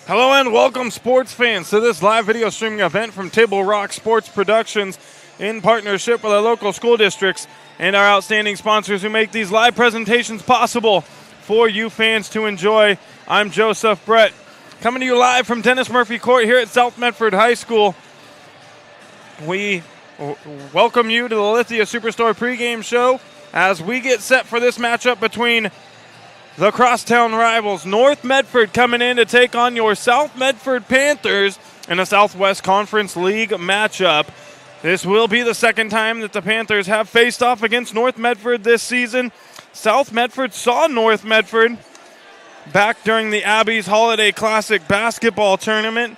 Hello and welcome, sports fans, to this live video streaming event from Table Rock Sports Productions in partnership with our local school districts and our outstanding sponsors who make these live presentations possible for you fans to enjoy. I'm Joseph Brett, coming to you live from Dennis Murphy Court here at South Medford High School. We welcome you to the Lithia Superstore pregame show as we get set for this matchup between the crosstown rivals. North Medford coming in to take on your South Medford Panthers in a Southwest Conference League matchup. This will be the second time that the Panthers have faced off against North Medford this season. South Medford saw North Medford back during the Abby's Holiday Classic basketball tournament,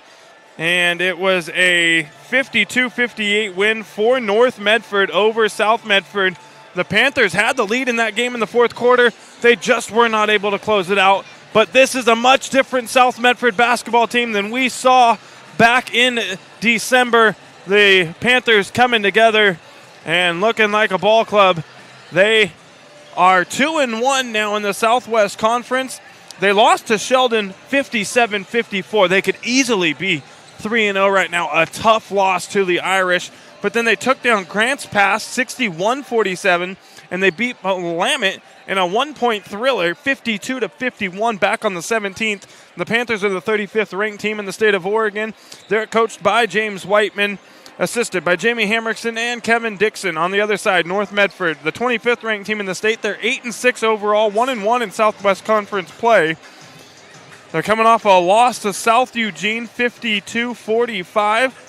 and it was a 52-58 win for North Medford over South Medford. The Panthers had the lead in that game in the fourth quarter. They just were not able to close it out. But this is a much different South Medford basketball team than we saw back in December. The Panthers coming together and looking like a ball club. They are 2-1 now in the Southwest Conference. They lost to Sheldon 57-54. They could easily be 3-0 right now. A tough loss to the Irish. But then they took down Grants Pass 61-47, and they beat Willamette in a one-point thriller 52-51 back on the 17th. The Panthers are the 35th ranked team in the state of Oregon. They're coached by James Whiteman, assisted by Jamie Hamrickson and Kevin Dixon. On the other side, North Medford, the 25th ranked team in the state. They're 8-6 overall, 1-1 in Southwest Conference play. They're coming off a loss to South Eugene 52-45.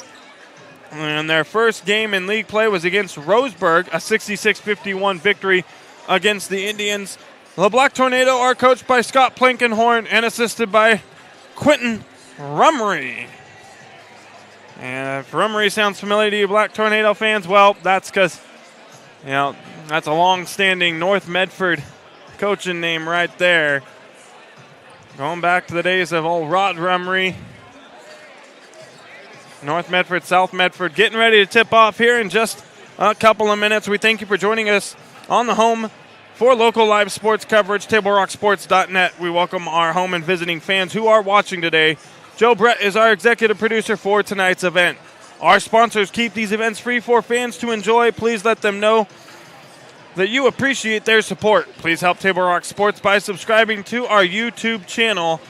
And their first game in league play was against Roseburg, a 66-51 victory against the Indians. The Black Tornado are coached by Scott Plankenhorn and assisted by Quentin Rummery. And if Rummery sounds familiar to you Black Tornado fans, well, that's because, that's a long-standing North Medford coaching name right there. Going back to the days of old Rod Rummery. North Medford, South Medford getting ready to tip off here in just a couple of minutes. We thank you for joining us on the home for local live sports coverage, TableRockSports.net. We welcome our home and visiting fans who are watching today. Joe Brett is our executive producer for tonight's event. Our sponsors keep these events free for fans to enjoy. Please let them know that you appreciate their support. Please help Table Rock Sports by subscribing to our YouTube channel.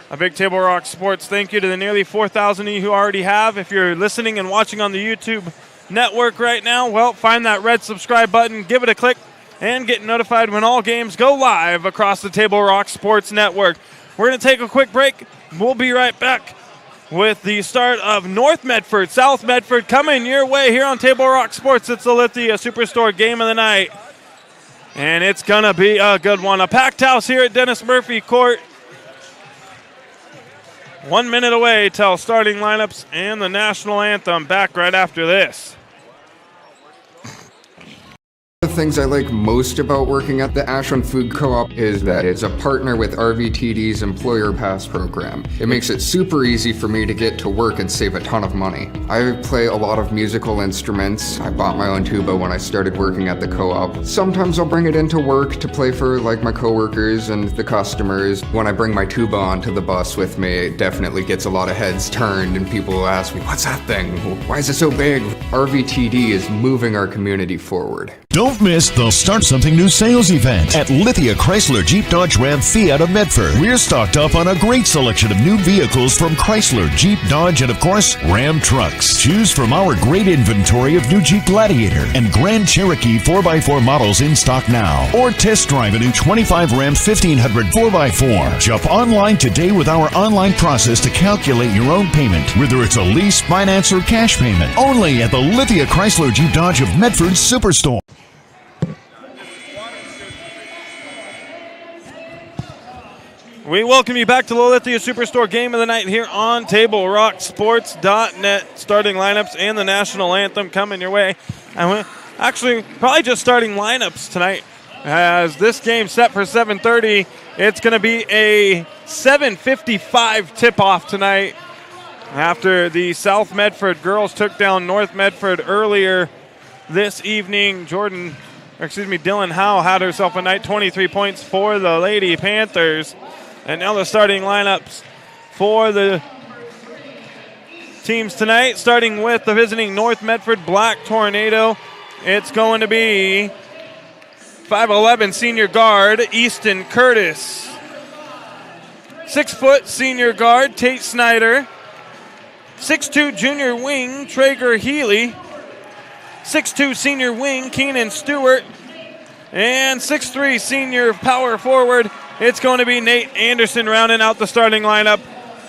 A big Table Rock Sports thank you to the nearly 4,000 of you who already have. If you're listening and watching on the YouTube network right now, well, find that red subscribe button, give it a click, and get notified when all games go live across the Table Rock Sports network. We're going to take a quick break. We'll be right back with the start of North Medford, South Medford coming your way here on Table Rock Sports. It's the Lithia Superstore game of the night, and it's going to be a good one. A packed house here at Dennis Murphy Court. 1 minute away till starting lineups and the national anthem. Back right after this. One of the things I like most about working at the Ashland Food Co-op is that it's a partner with RVTD's Employer Pass program. It makes it super easy for me to get to work and save a ton of money. I play a lot of musical instruments. I bought my own tuba when I started working at the co-op. Sometimes I'll bring it into work to play for my coworkers and the customers. When I bring my tuba onto the bus with me, it definitely gets a lot of heads turned and people will ask me, "What's that thing? Why is it so big?" RVTD is moving our community forward. Don't miss the Start Something New sales event at Lithia Chrysler Jeep Dodge Ram Fiat of Medford. We're stocked up on a great selection of new vehicles from Chrysler, Jeep, Dodge, and of course, Ram trucks. Choose from our great inventory of new Jeep Gladiator and Grand Cherokee 4x4 models in stock now. Or test drive a new 25 Ram 1500 4x4. Shop online today with our online process to calculate your own payment, whether it's a lease, finance, or cash payment. Only at the Lithia Chrysler Jeep Dodge of Medford Superstore. We welcome you back to the Lithia Superstore game of the night here on TableRockSports.net. Starting lineups and the national anthem coming your way. And actually, probably just starting lineups tonight. As this game set for 7:30, it's going to be a 7:55 tip-off tonight after the South Medford girls took down North Medford earlier this evening. Dylan Howe had herself a night, 23 points for the Lady Panthers. And now the starting lineups for the teams tonight, starting with the visiting North Medford Black Tornado. It's going to be 5'11" senior guard, Easton Curtis. 6' senior guard, Tate Snyder. 6'2" junior wing, Traeger Healy. 6'2" senior wing, Keenan Stewart. And 6'3" senior power forward, it's going to be Nate Anderson rounding out the starting lineup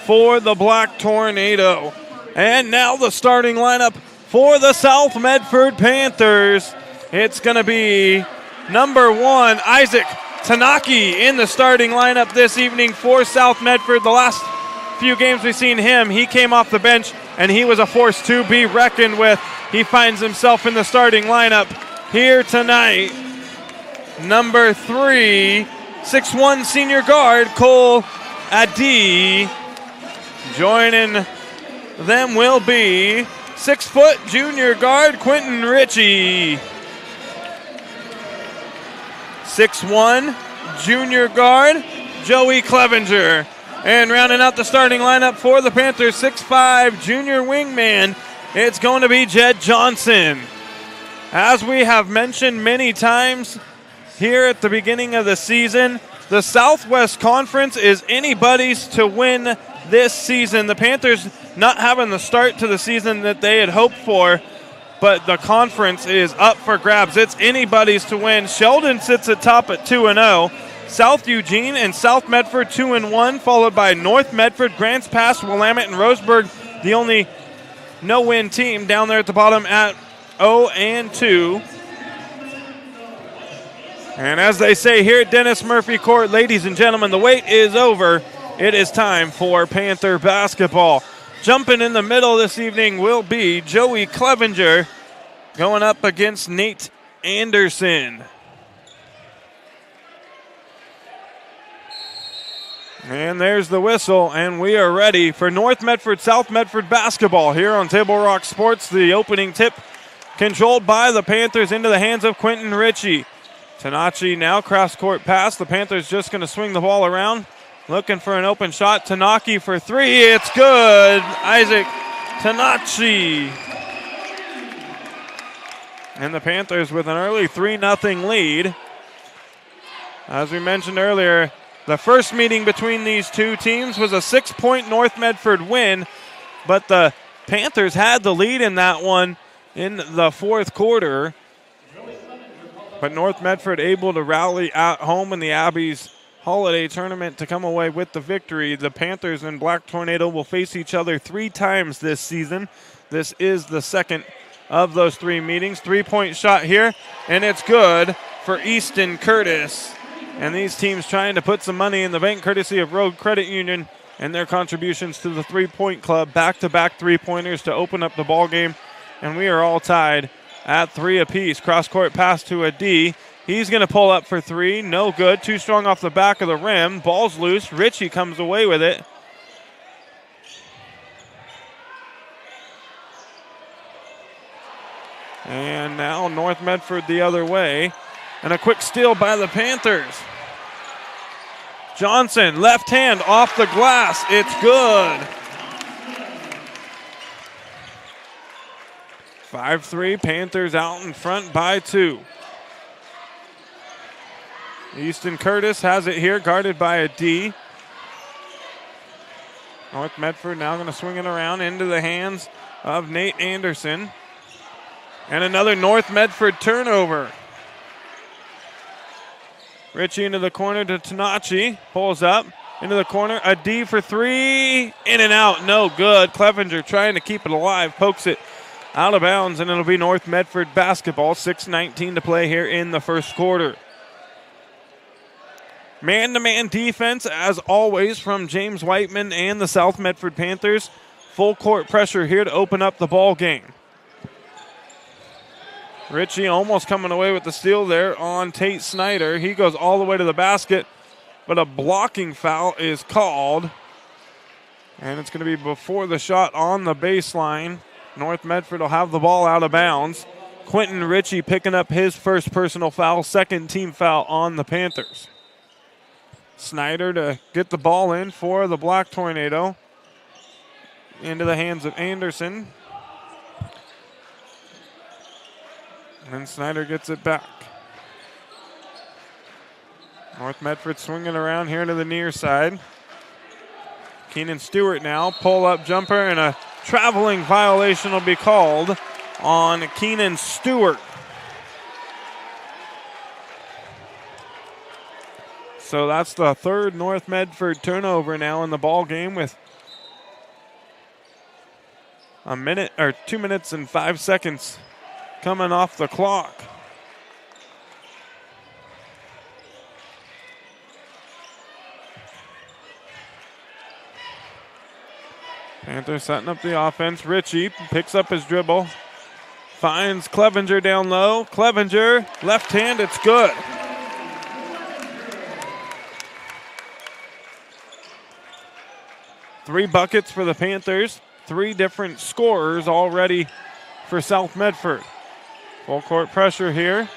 for the Black Tornado. And now the starting lineup for the South Medford Panthers. It's going to be number 1, Isaac Tanaki in the starting lineup this evening for South Medford. The last few games we've seen him, he came off the bench and he was a force to be reckoned with. He finds himself in the starting lineup here tonight. Number 3, 6'1" senior guard, Cole Adi. Joining them will be 6' junior guard, Quentin Ritchie. 6'1" junior guard, Joey Clevenger. And rounding out the starting lineup for the Panthers, 6'5" junior wingman, it's going to be Jed Johnson. As we have mentioned many times here at the beginning of the season, the Southwest Conference is anybody's to win this season. The Panthers not having the start to the season that they had hoped for, but the conference is up for grabs. It's anybody's to win. Sheldon sits at top at 2-0. South Eugene and South Medford 2-1, followed by North Medford, Grants Pass, Willamette, and Roseburg, the only no-win team down there at the bottom at 0-2. And as they say here at Dennis Murphy Court, ladies and gentlemen, the wait is over. It is time for Panther basketball. Jumping in the middle this evening will be Joey Clevenger going up against Nate Anderson. And there's the whistle, and we are ready for North Medford, South Medford basketball here on Table Rock Sports. The opening tip controlled by the Panthers into the hands of Quentin Ritchie. Tanachi now cross-court pass. The Panthers just going to swing the ball around. Looking for an open shot. Tanaki for 3. It's good. Isaac Tanachi. And the Panthers with an early 3-0 lead. As we mentioned earlier, the first meeting between these two teams was a 6-point North Medford win, but the Panthers had the lead in that one in the fourth quarter. But North Medford able to rally at home in the Abbeys Holiday Tournament to come away with the victory. The Panthers and Black Tornado will face each other 3 times this season. This is the second of those 3 meetings. 3-point shot here, and it's good for Easton Curtis. And these teams trying to put some money in the bank courtesy of Road Credit Union and their contributions to the 3-point club. Back-to-back 3-pointers to open up the ball game. And we are all tied at 3 apiece. Cross-court pass to a D. He's going to pull up for 3. No good. Too strong off the back of the rim. Ball's loose. Ritchie comes away with it. And now North Medford the other way. And a quick steal by the Panthers. Johnson, left hand off the glass. It's good. 5-3, Panthers out in front by 2. Easton Curtis has it here, guarded by a D. North Medford now going to swing it around into the hands of Nate Anderson. And another North Medford turnover. Ritchie into the corner to Tanachi. Pulls up into the corner. A D for 3. In and out. No good. Clevenger trying to keep it alive. Pokes it out of bounds, and it'll be North Medford basketball. 6:19 to play here in the first quarter. Man-to-man defense, as always, from James Whiteman and the South Medford Panthers. Full court pressure here to open up the ball game. Ritchie almost coming away with the steal there on Tate Snyder. He goes all the way to the basket, but a blocking foul is called. And it's going to be before the shot on the baseline. North Medford will have the ball out of bounds. Quentin Ritchie picking up his first personal foul, second team foul on the Panthers. Snyder to get the ball in for the Black Tornado. Into the hands of Anderson. And Snyder gets it back. North Medford swinging around here to the near side. Keenan Stewart now, pull-up jumper, and a traveling violation will be called on Keenan Stewart. So that's the third North Medford turnover now in the ball game with 2 minutes and 5 seconds coming off the clock. Panthers setting up the offense. Ritchie picks up his dribble. Finds Clevenger down low. Clevenger, left hand, it's good. Three buckets for the Panthers. 3 different scorers already for South Medford. Full court pressure here.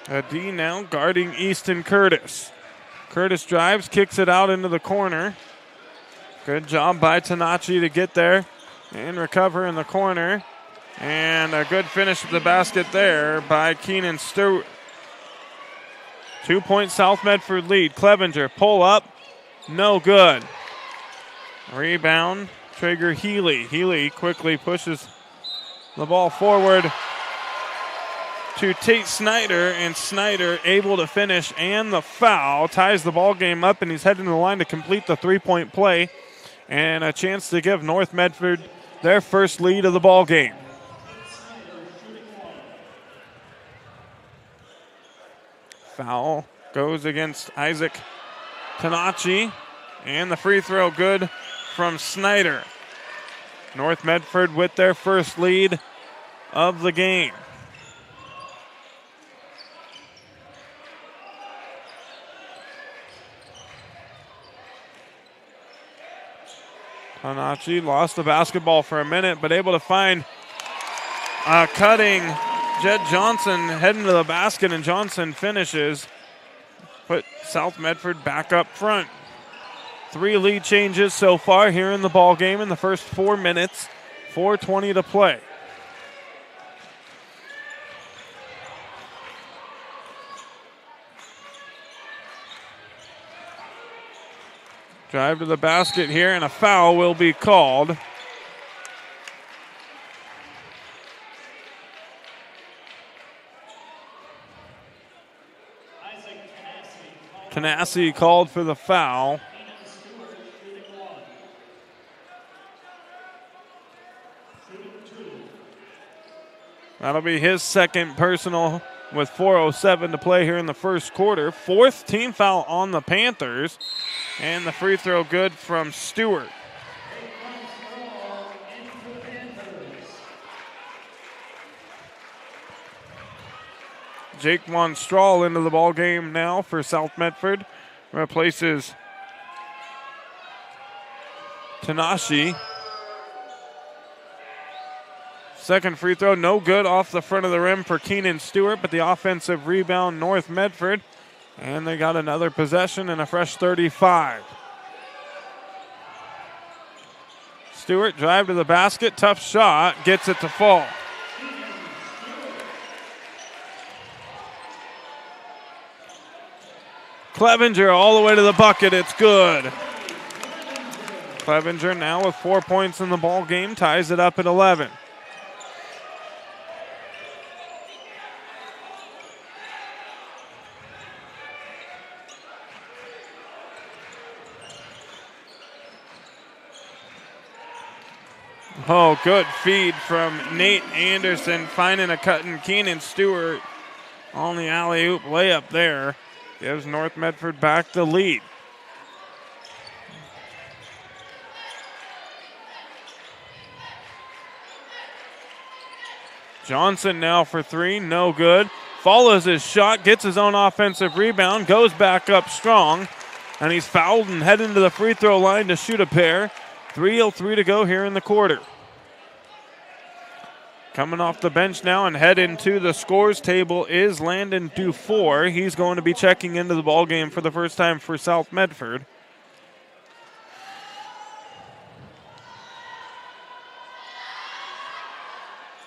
A D now guarding Easton Curtis. Curtis drives, kicks it out into the corner. Good job by Tanachi to get there and recover in the corner. And a good finish at the basket there by Keenan Stewart. 2-point South Medford lead. Clevenger pull up. No good. Rebound, Traeger Healy. Healy quickly pushes the ball forward to Tate Snyder, and Snyder able to finish, and the foul ties the ball game up, and he's heading to the line to complete the 3-point play, and a chance to give North Medford their first lead of the ball game. Foul goes against Isaac Tanachi, and the free throw good from Snyder. North Medford with their first lead of the game. Tanachi lost the basketball for a minute, but able to find a cutting Jed Johnson heading to the basket, and Johnson finishes. Put South Medford back up front. 3 lead changes so far here in the ball game in the first 4 minutes. 4:20 to play. Drive to the basket here, and a foul will be called. Tanasi called for the foul. That'll be his second personal with 4:07 to play here in the first quarter. 4th team foul on the Panthers, and the free throw good from Stewart. Jake Von Strahl into the ball game now for South Medford. Replaces Tanashi. Second free throw, no good off the front of the rim for Keenan Stewart, but the offensive rebound, North Medford. And they got another possession and a fresh 35. Stewart drive to the basket, tough shot, gets it to fall. Clevenger all the way to the bucket, it's good. Clevenger now with 4 points in the ball game, ties it up at 11. Oh, good feed from Nate Anderson, finding a cutting Keenan Stewart on the alley-oop layup there. Gives North Medford back the lead. Johnson now for 3, no good. Follows his shot, gets his own offensive rebound, goes back up strong, and he's fouled and heading to the free throw line to shoot a pair. 3:03 to go here in the quarter. Coming off the bench now and head into the scores table is Landon Dufour. He's going to be checking into the ball game for the first time for South Medford.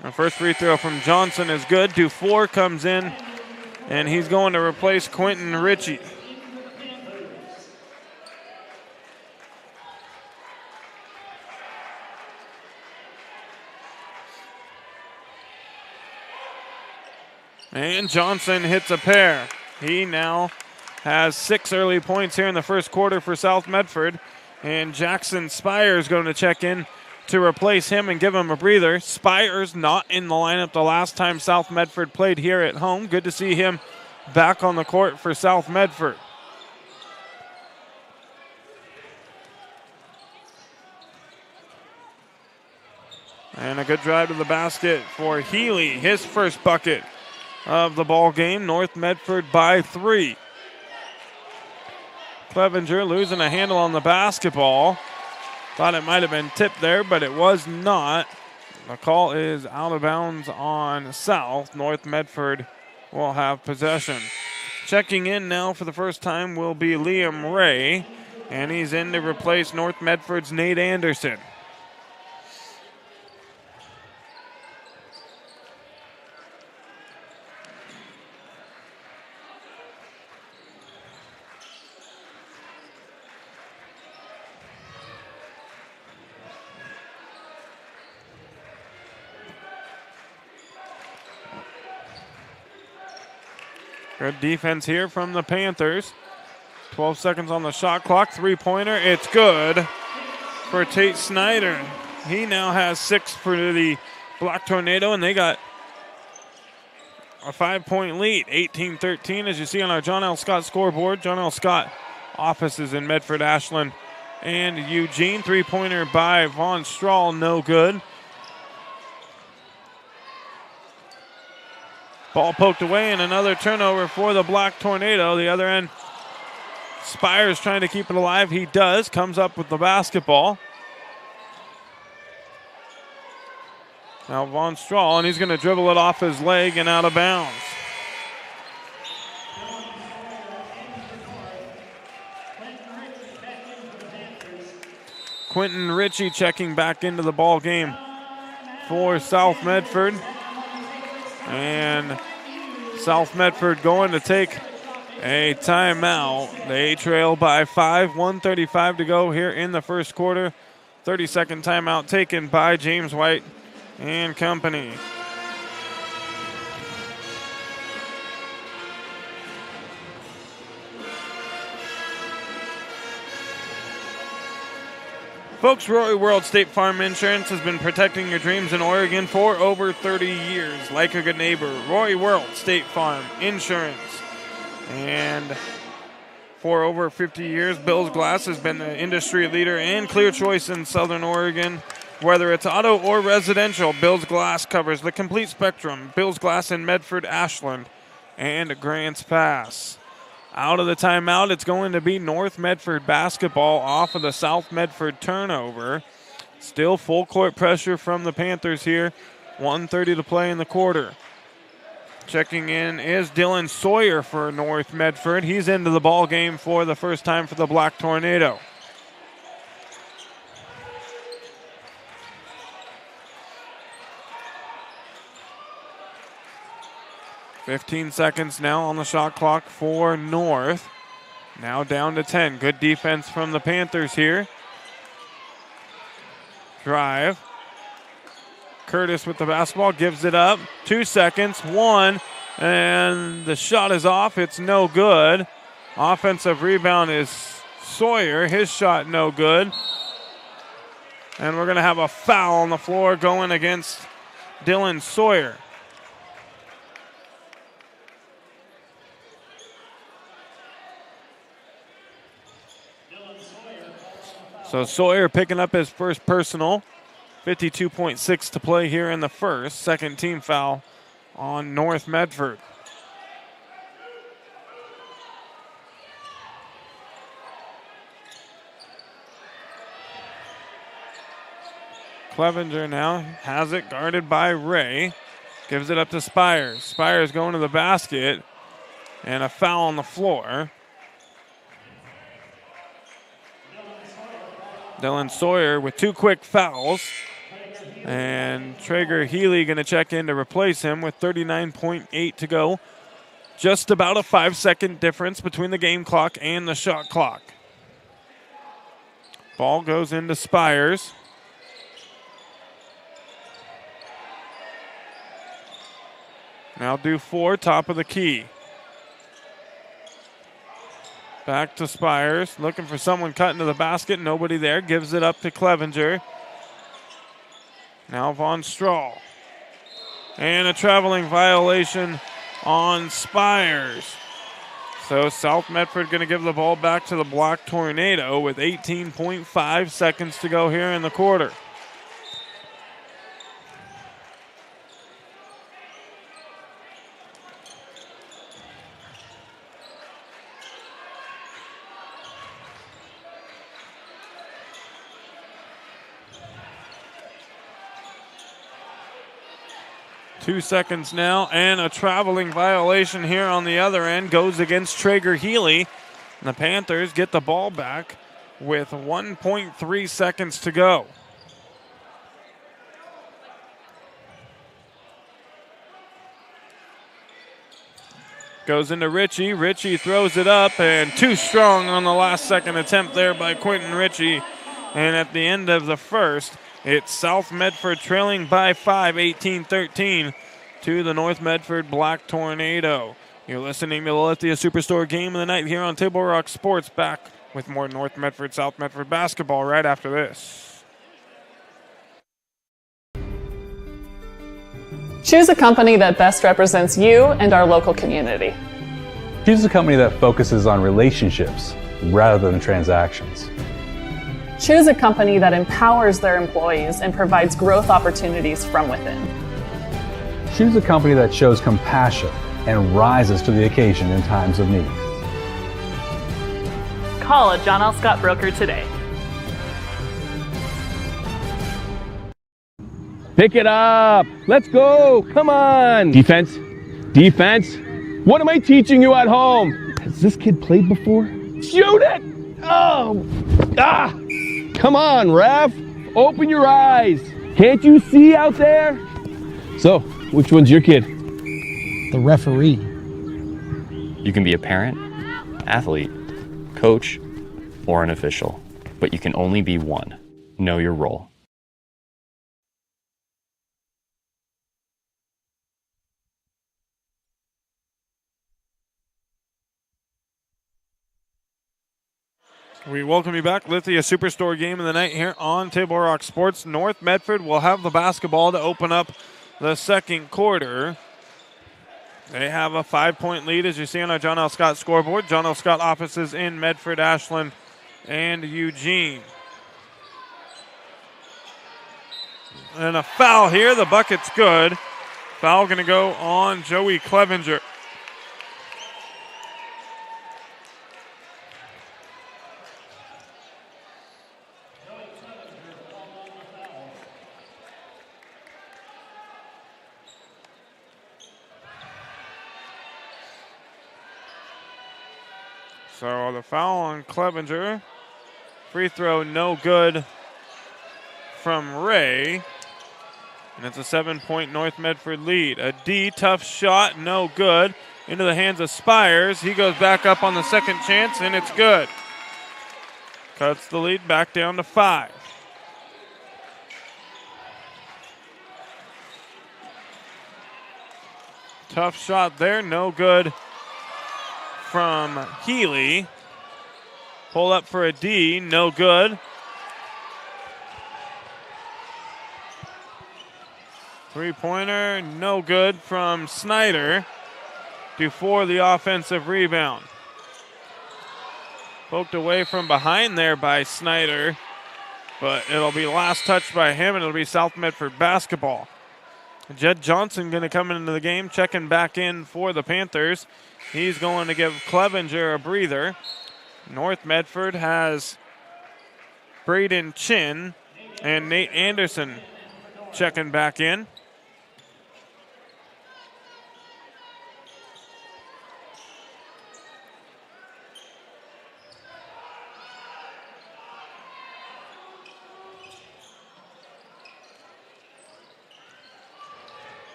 The first free throw from Johnson is good. Dufour comes in, and he's going to replace Quentin Ritchie. And Johnson hits a pair. He now has 6 early points here in the first quarter for South Medford. And Jackson Spires going to check in to replace him and give him a breather. Spires not in the lineup the last time South Medford played here at home. Good to see him back on the court for South Medford. And a good drive to the basket for Healy, his first bucket of the ball game. North Medford by 3. Clevenger losing a handle on the basketball. Thought it might have been tipped there, but it was not. The call is out of bounds on South. North Medford will have possession. Checking in now for the first time will be Liam Ray, and he's in to replace North Medford's Nate Anderson. Good defense here from the Panthers. 12 seconds on the shot clock. Three-pointer. It's good for Tate Snyder. He now has 6 for the Black Tornado, and they got a 5-point lead. 18-13, as you see on our John L. Scott scoreboard. John L. Scott offices in Medford, Ashland, and Eugene. Three-pointer by Von Strahl, no good. Ball poked away and another turnover for the Black Tornado. The other end, Spires trying to keep it alive. He does. Comes up with the basketball. Now Von Strahl, and he's going to dribble it off his leg and out of bounds. Quentin Ritchie checking back into the ball game for South Medford. And South Medford going to take a timeout. They trail by 5, 1:35 to go here in the first quarter. 30-second timeout taken by James White and company. Folks, Rory World State Farm Insurance has been protecting your dreams in Oregon for over 30 years. Like a good neighbor, Rory World State Farm Insurance. And for over 50 years, Bill's Glass has been the industry leader and clear choice in Southern Oregon. Whether it's auto or residential, Bill's Glass covers the complete spectrum. Bill's Glass in Medford, Ashland, and Grants Pass. Out of the timeout, it's going to be North Medford basketball off of the South Medford turnover. Still full court pressure from the Panthers here. 1:30 to play in the quarter. Checking in is Dylan Sawyer for North Medford. He's into the ball game for the first time for the Black Tornado. .15 seconds now on the shot clock for North. Now down to 10. Good defense from the Panthers here. Drive. Curtis with the basketball, gives it up. 2 seconds, 1, and the shot is off. It's no good. Offensive rebound is Sawyer. His shot no good. And we're going to have a foul on the floor going against Dylan Sawyer. So Sawyer picking up his first personal. 52.6 to play here in the first. Second team foul on North Medford. Clevenger now has it guarded by Ray. Gives it up to Spires. Spires going to the basket. And a foul on the floor. Dylan Sawyer with 2 quick fouls. And Traeger Healy going to check in to replace him with 39.8 to go. Just about a 5-second difference between the game clock and the shot clock. Ball goes into Spires. Now do 4, top of the key. Back to Spires, looking for someone cutting to the basket. Nobody there. Gives it up to Clevenger. Now Von Strahl. And a traveling violation on Spires. So South Medford going to give the ball back to the Black Tornado with 18.5 seconds to go here in the quarter. Two seconds now, and a traveling violation here on the other end goes against Traeger Healy. And the Panthers get the ball back with 1.3 seconds to go. Goes into Ritchie. Ritchie throws it up, and too strong on the last second attempt there by Quentin Ritchie. And at the end of the first, it's South Medford trailing by 5, 18-13 to the North Medford Black Tornado. You're listening to the Lithia Superstore Game of the Night here on Table Rock Sports. Back with more North Medford, South Medford basketball right after this. Choose a company that best represents you and our local community. Choose a company that focuses on relationships rather than transactions. Choose a company that empowers their employees and provides growth opportunities from within. Choose a company that shows compassion and rises to the occasion in times of need. Call a John L. Scott broker today. Pick it up. Let's go. Come on. Defense. Defense. What am I teaching you at home? Has this kid played before? Shoot it. Oh. Ah. Come on, ref. Open your eyes. Can't you see out there? So, which one's your kid? The referee. You can be a parent, athlete, coach, or an official, but you can only be one. Know your role. We welcome you back. Lithia Superstore Game of the Night here on Table Rock Sports. North Medford will have the basketball to open up the second quarter. They have a 5-point lead, as you see on our John L. Scott scoreboard. John L. Scott offices in Medford, Ashland, and Eugene. And a foul here. The bucket's good. Foul going to go on Joey Clevenger. So the foul on Clevenger. Free throw no good from Ray. And it's a 7-point North Medford lead. A D, tough shot, no good. Into the hands of Spires. He goes back up on the second chance, and it's good. Cuts the lead back down to 5. Tough shot there, no good from Healy. Pull up for a D, no good. Three-pointer, no good from Snyder. Dufour the offensive rebound. Poked away from behind there by Snyder, but it'll be last touched by him, and it'll be South Medford basketball. Jed Johnson going to come into the game, checking back in for the Panthers. He's going to give Clevenger a breather. North Medford has Braden Chin and Nate Anderson checking back in.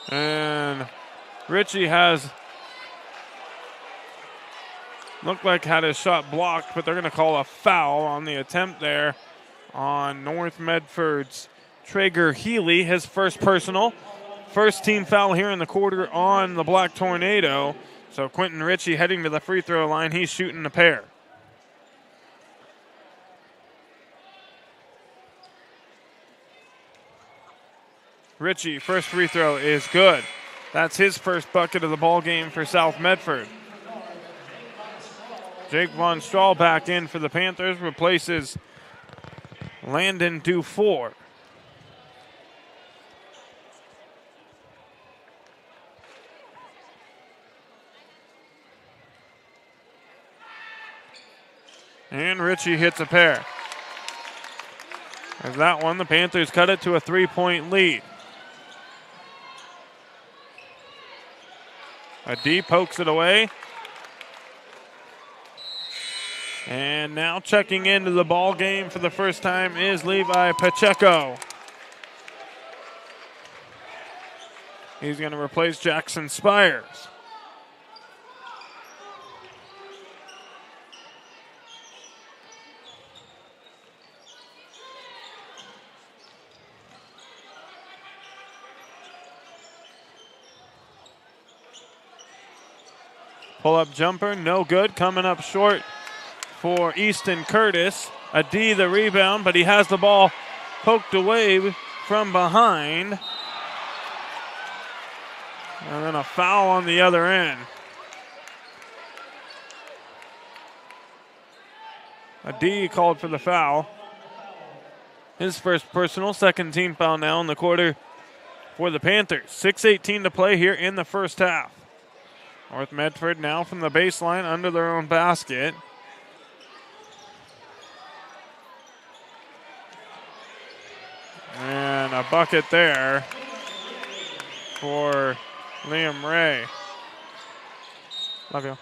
And Ritchie has looked like had his shot blocked, but they're going to call a foul on the attempt there on North Medford's Traeger Healy, his first personal. First team foul here in the quarter on the Black Tornado. So Quentin Ritchie heading to the free throw line. He's shooting a pair. Ritchie, first free throw is good. That's his first bucket of the ball game for South Medford. Jake Von Strahl back in for the Panthers, replaces Landon Dufour. And Ritchie hits a pair. As that one, the Panthers cut it to a 3-point lead. D pokes it away. And now checking into the ball game for the first time is Levi Pacheco. He's going to replace Jackson Spires. Pull-up jumper, no good. Coming up short for Easton Curtis. A D the rebound, but he has the ball poked away from behind. And then a foul on the other end. A D called for the foul. His first personal, second team foul now in the quarter for the Panthers. 6:18 to play here in the first half. North Medford now from the baseline under their own basket. And a bucket there for Liam Ray. Love you.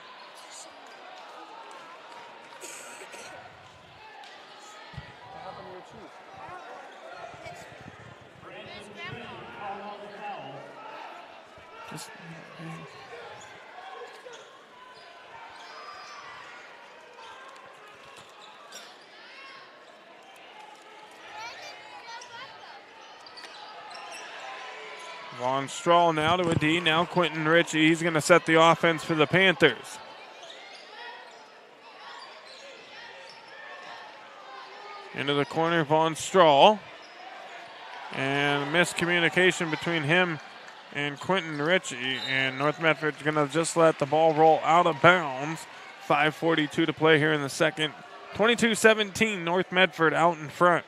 Von Strahl now to a D. Now Quentin Ritchie. He's going to set the offense for the Panthers. Into the corner, Von Strahl. And miscommunication between him and Quentin Ritchie. And North Medford's going to just let the ball roll out of bounds. 5:42 to play here in the second. 22-17, North Medford out in front.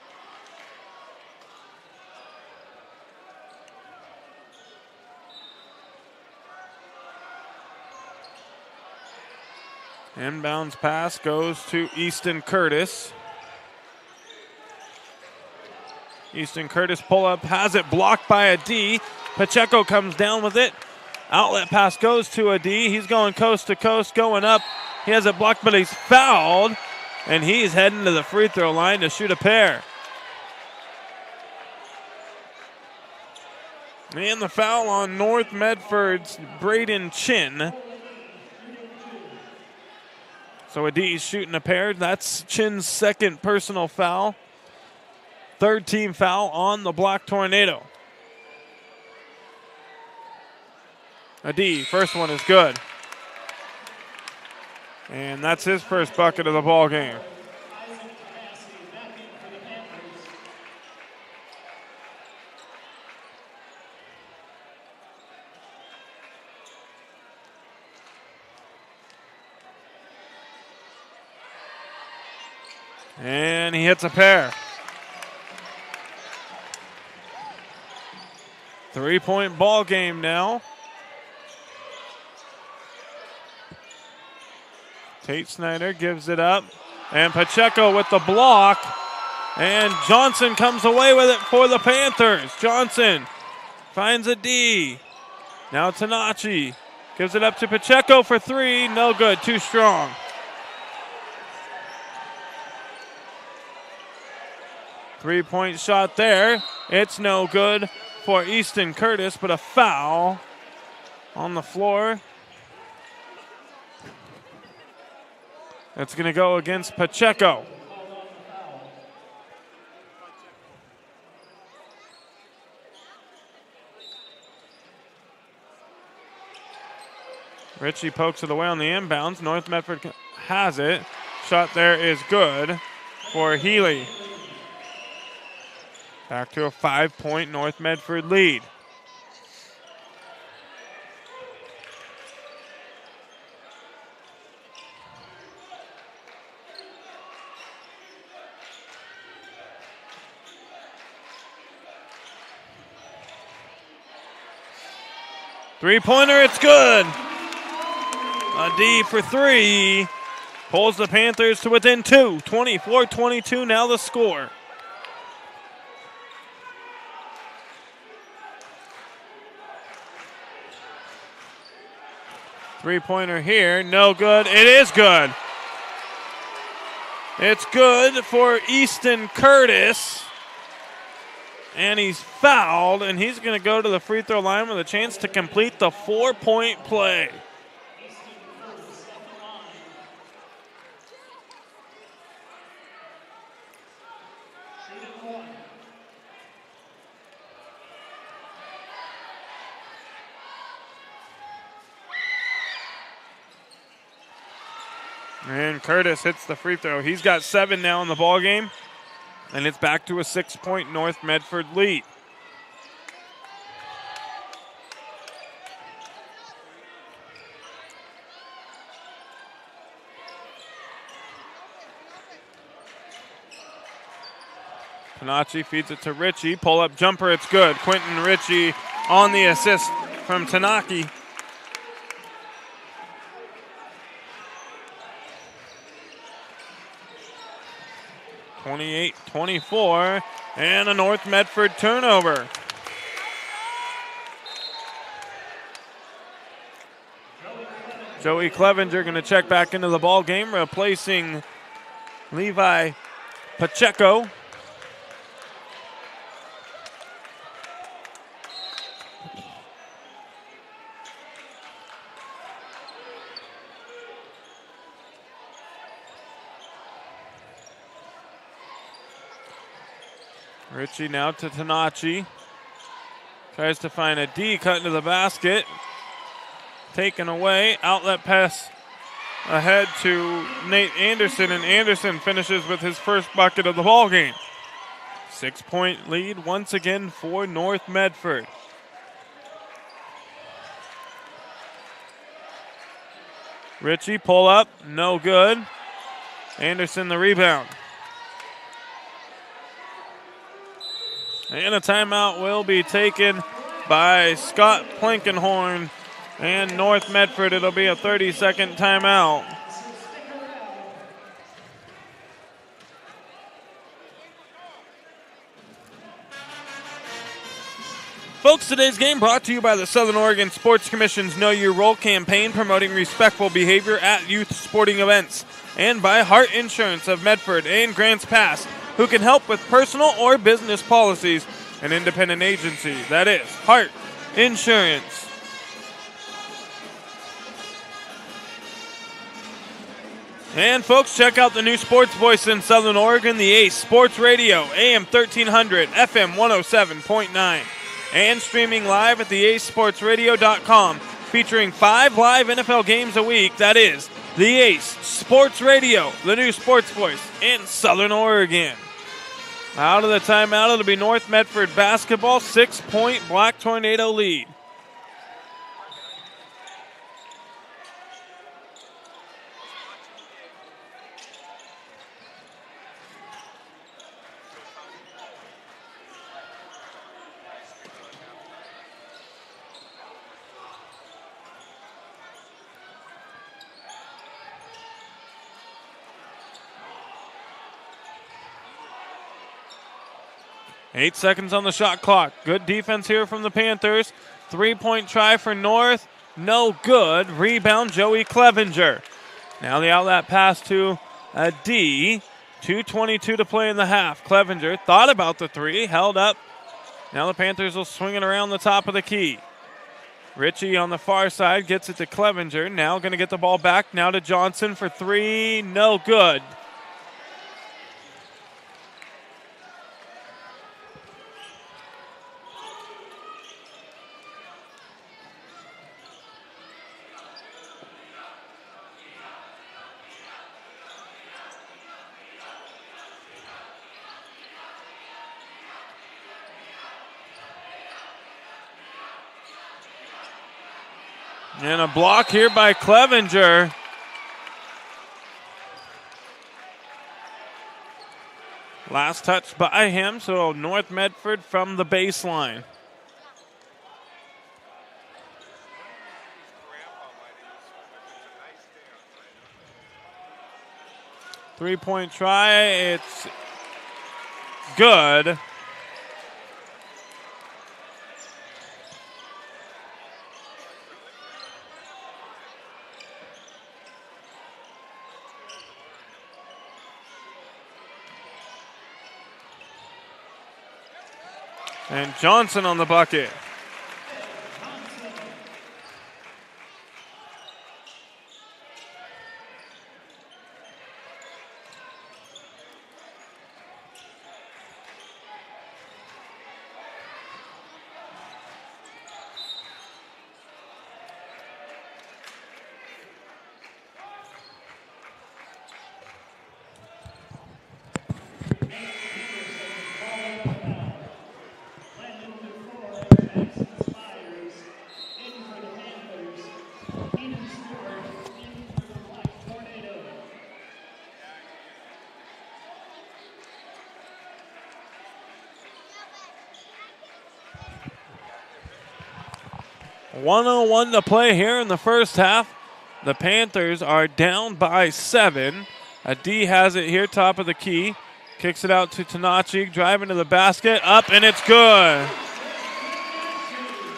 Inbounds pass goes to Easton Curtis. Easton Curtis pull up, has it blocked by a D. Pacheco comes down with it. Outlet pass goes to a D. He's going coast to coast, going up. He has it blocked, but he's fouled. And he's heading to the free throw line to shoot a pair. And the foul on North Medford's Braden Chin. So a D shooting a pair. That's Chin's second personal foul. Third team foul on the Black Tornado. A D, first one is good. And that's his first bucket of the ball game. And he hits a pair. 3-point ball game now. Tate Snyder gives it up. And Pacheco with the block. And Johnson comes away with it for the Panthers. Johnson finds a D. Now Tanachi gives it up to Pacheco for three. No good, too strong. Three-point shot there. It's no good for Easton Curtis, but a foul on the floor. That's going to go against Pacheco. Ritchie pokes it away on the inbounds. North Medford has it. Shot there is good for Healy. Back to a 5-point North Medford lead. Three-pointer, it's good. A D for three. Pulls the Panthers to within two. 24-22 now the score. Three-pointer here, no good. It is good. It's good for Easton Curtis. And he's fouled, and he's going to go to the free throw line with a chance to complete the 4-point play. And Curtis hits the free throw. He's got 7 now in the ball game, and it's back to a 6-point North Medford lead. Panachi feeds it to Ritchie. Pull-up jumper, it's good. Quentin Ritchie on the assist from Tanaki. (28-24) and a North Medford turnover. Joey Clevenger going to check back into the ball game, replacing Levi Pacheco. Ritchie now to Tanachi. Tries to find a D, cut into the basket. Taken away. Outlet pass ahead to Nate Anderson, and Anderson finishes with his first bucket of the ball game. 6-point lead once again for North Medford. Ritchie pull up, no good. Anderson the rebound. And a timeout will be taken by Scott Plankenhorn and North Medford. It'll be a 30-second timeout. Folks, today's game brought to you by the Southern Oregon Sports Commission's Know Your Role campaign, promoting respectful behavior at youth sporting events, and by Hart Insurance of Medford and Grants Pass, who can help with personal or business policies. An independent agency, that is Hart Insurance. And folks, check out the new sports voice in Southern Oregon, the Ace Sports Radio, AM 1300, FM 107.9, and streaming live at theacesportsradio.com, featuring 5 live NFL games a week. That is the Ace Sports Radio, the new sports voice in Southern Oregon. Out of the timeout, it'll be North Medford basketball, 6-point Black Tornado lead. 8 seconds on the shot clock. Good defense here from the Panthers. 3-point try for North. No good. Rebound, Joey Clevenger. Now the outlet pass to a D. 2:22 to play in the half. Clevenger thought about the three, held up. Now the Panthers will swing it around the top of the key. Ritchie on the far side gets it to Clevenger. Now going to get the ball back. Now to Johnson for three. No good. And a block here by Clevenger. Last touch by him, so North Medford from the baseline. Three-point try, it's good. And Johnson on the bucket. .101 to play here in the first half. The Panthers are down by 7. A D has it here, top of the key. Kicks it out to Tanachi, driving to the basket. Up, and it's good.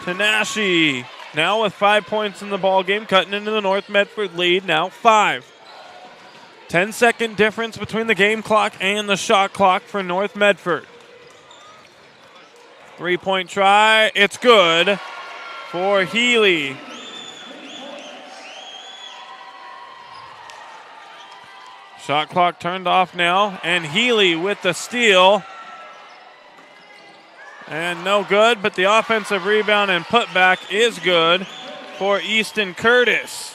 Tanashi now with 5 points in the ball game, cutting into the North Medford lead, now 5. 10-second difference between the game clock and the shot clock for North Medford. 3-point try, it's good for Healy. Shot clock turned off now, and Healy with the steal. And no good, but the offensive rebound and putback is good for Easton Curtis.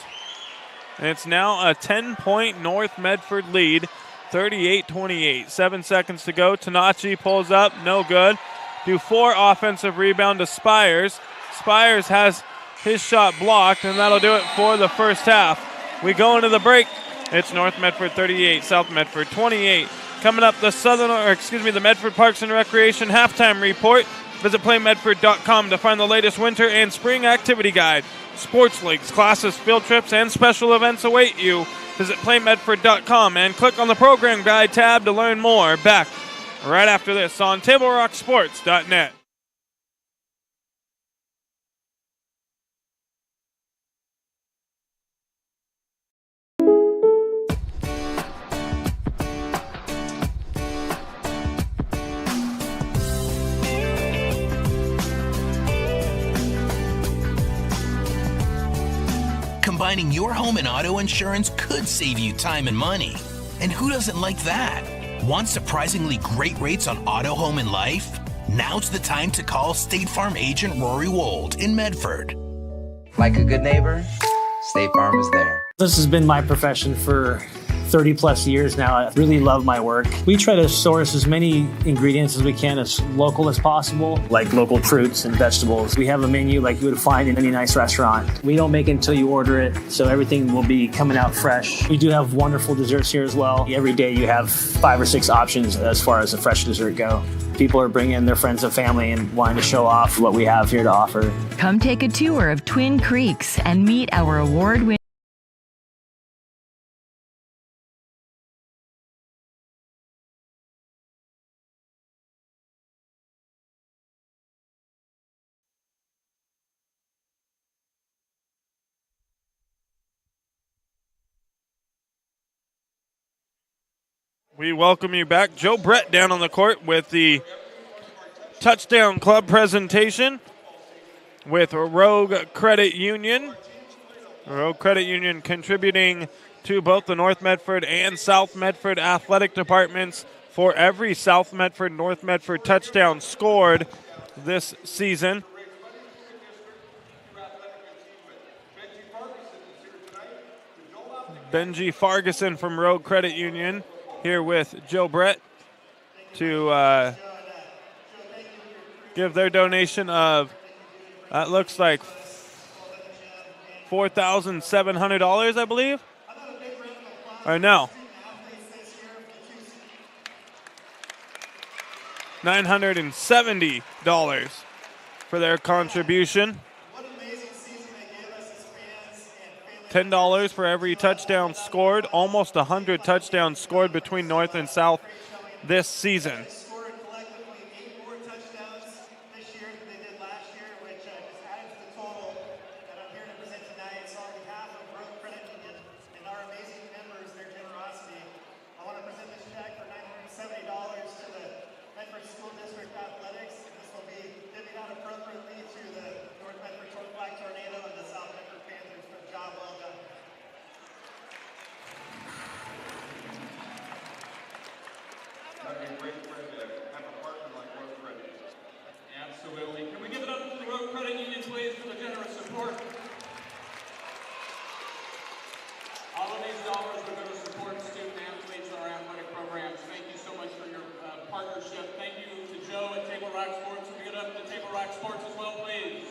And it's now a 10-point North Medford lead, 38-28. 7 seconds to go. Tanachi pulls up, no good. Dufour offensive rebound to Spires. Spires has his shot blocked, and that'll do it for the first half. We go into the break. It's North Medford 38, South Medford 28. Coming up, the Medford Parks and Recreation halftime report. Visit playmedford.com to find the latest winter and spring activity guide. Sports leagues, classes, field trips, and special events await you. Visit playmedford.com and click on the program guide tab to learn more. Back right after this on TableRockSports.net. Combining your home and auto insurance could save you time and money. And who doesn't like that? Want surprisingly great rates on auto, home, and life? Now's the time to call State Farm agent Rory Wold in Medford. Like a good neighbor, State Farm is there. This has been my profession for 30 plus years now. I really love my work. We try to source as many ingredients as we can, as local as possible, like local fruits and vegetables. We have a menu like you would find in any nice restaurant. We don't make it until you order it, so everything will be coming out fresh. We do have wonderful desserts here as well. Every day you have 5 or 6 options as far as a fresh dessert go. People are bringing their friends and family and wanting to show off what we have here to offer. Come take a tour of Twin Creeks and meet our award-winning We welcome you back. Joe Brett down on the court with the touchdown club presentation with Rogue Credit Union. Rogue Credit Union contributing to both the North Medford and South Medford athletic departments for every South Medford, North Medford touchdown scored this season. Benji Farguson from Rogue Credit Union here with Joe Brett to give their donation of, that looks like $4,700, I believe. Or no. $970 for their contribution. $10 for every touchdown scored. Almost 100 touchdowns scored between North and South this season. Absolutely. Can we give it up to the Rogue Credit Union, please, for the generous support? All of these dollars are going to support student athletes in our athletic programs. Thank you so much for your partnership. Thank you to Joe at Table Rock Sports. Can we get up to Table Rock Sports as well, please?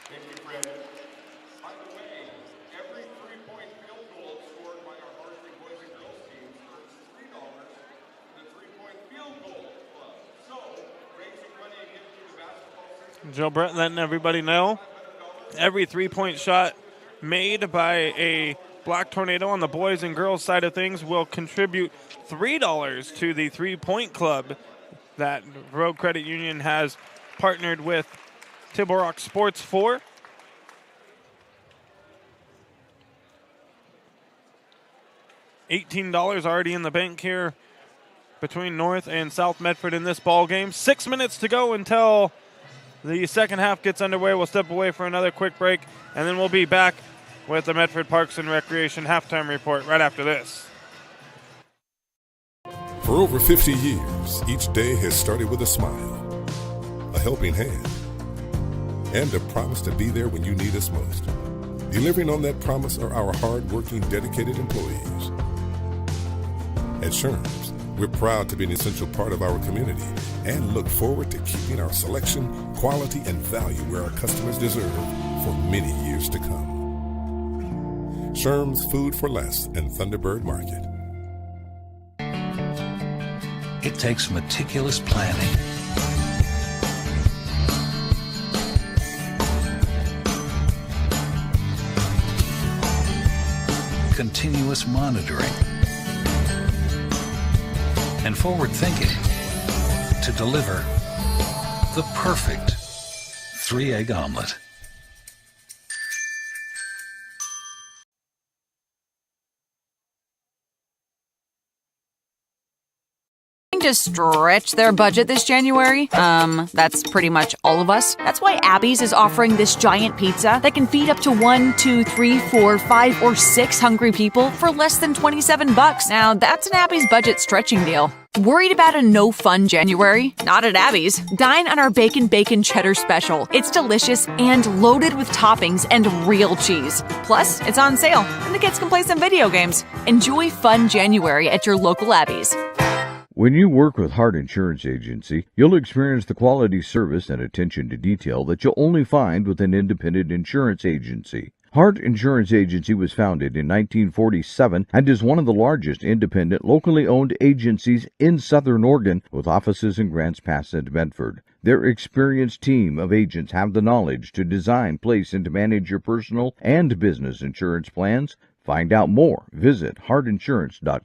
Thank you, Fred. By the way, every three-point field goal scored by our varsity boys and girls teams earns $3 for the three-point field goal club. So, raising money and giving to the basketball system. Joe Brett letting everybody know every three-point shot made by a Black Tornado on the boys and girls side of things will contribute $3 to the three-point club that Rogue Credit Union has partnered with Table Rock Sports for. $18 already in the bank here between North and South Medford in this ball game. 6 minutes to go until the second half gets underway. We'll step away for another quick break, and then we'll be back with the Medford Parks and Recreation halftime report right after this. For over 50 years, each day has started with a smile, a helping hand, and a promise to be there when you need us most. Delivering on that promise are our hard-working, dedicated employees. At Sherms, we're proud to be an essential part of our community and look forward to keeping our selection, quality, and value where our customers deserve for many years to come. Sherms Food for Less and Thunderbird Market. It takes meticulous planning, continuous monitoring, and forward thinking to deliver the perfect 3-egg omelet. To stretch their budget this January? That's pretty much all of us. That's why Abby's is offering this giant pizza that can feed up to 1, 2, 3, 4, 5, or 6 hungry people for less than $27. Now, that's an Abby's budget stretching deal. Worried about a no-fun January? Not at Abby's. Dine on our Bacon Cheddar Special. It's delicious and loaded with toppings and real cheese. Plus, it's on sale, and the kids can play some video games. Enjoy fun January at your local Abby's. When you work with Hart Insurance Agency, you'll experience the quality service and attention to detail that you'll only find with an independent insurance agency. Hart Insurance Agency was founded in 1947 and is one of the largest independent, locally owned agencies in Southern Oregon, with offices in Grants Pass and Medford. Their experienced team of agents have the knowledge to design, place, and to manage your personal and business insurance plans. Find out more. Visit hartinsurance.com.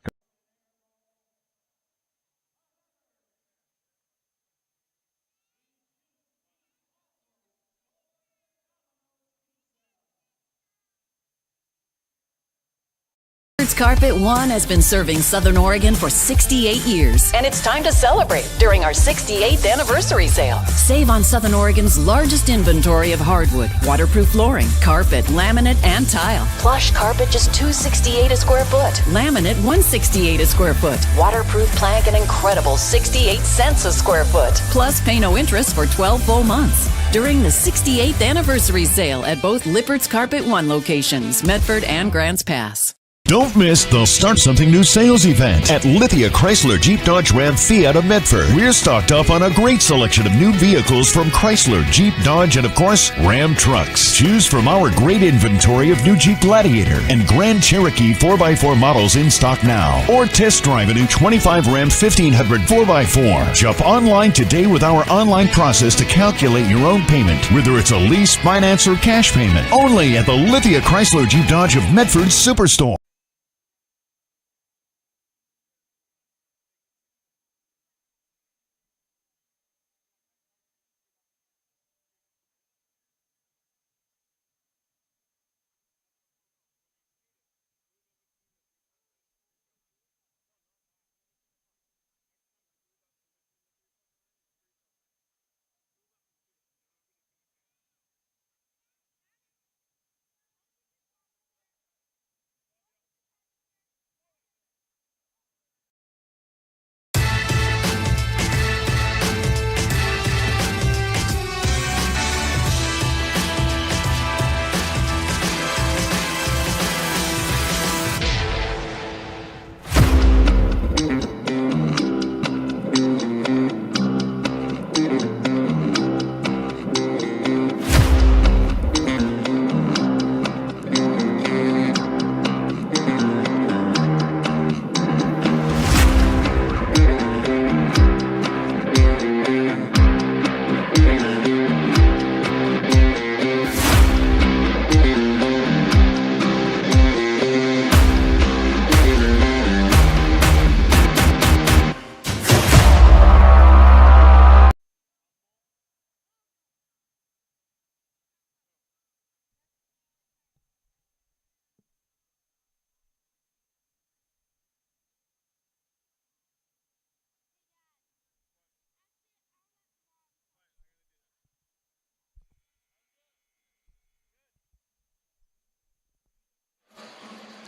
Lippert's Carpet One has been serving Southern Oregon for 68 years. And it's time to celebrate during our 68th anniversary sale. Save on Southern Oregon's largest inventory of hardwood, waterproof flooring, carpet, laminate, and tile. Plush carpet just $268 a square foot. Laminate $168 a square foot. Waterproof plank an incredible 68 cents a square foot. Plus pay no interest for 12 full months. During the 68th anniversary sale at both Lippert's Carpet One locations, Medford and Grants Pass. Don't miss the Start Something New sales event at Lithia Chrysler Jeep Dodge Ram Fiat of Medford. We're stocked up on a great selection of new vehicles from Chrysler, Jeep, Dodge, and of course, Ram trucks. Choose from our great inventory of new Jeep Gladiator and Grand Cherokee 4x4 models in stock now. Or test drive a new 25 Ram 1500 4x4. Shop online today with our online process to calculate your own payment, whether it's a lease, finance, or cash payment. Only at the Lithia Chrysler Jeep Dodge of Medford Superstore.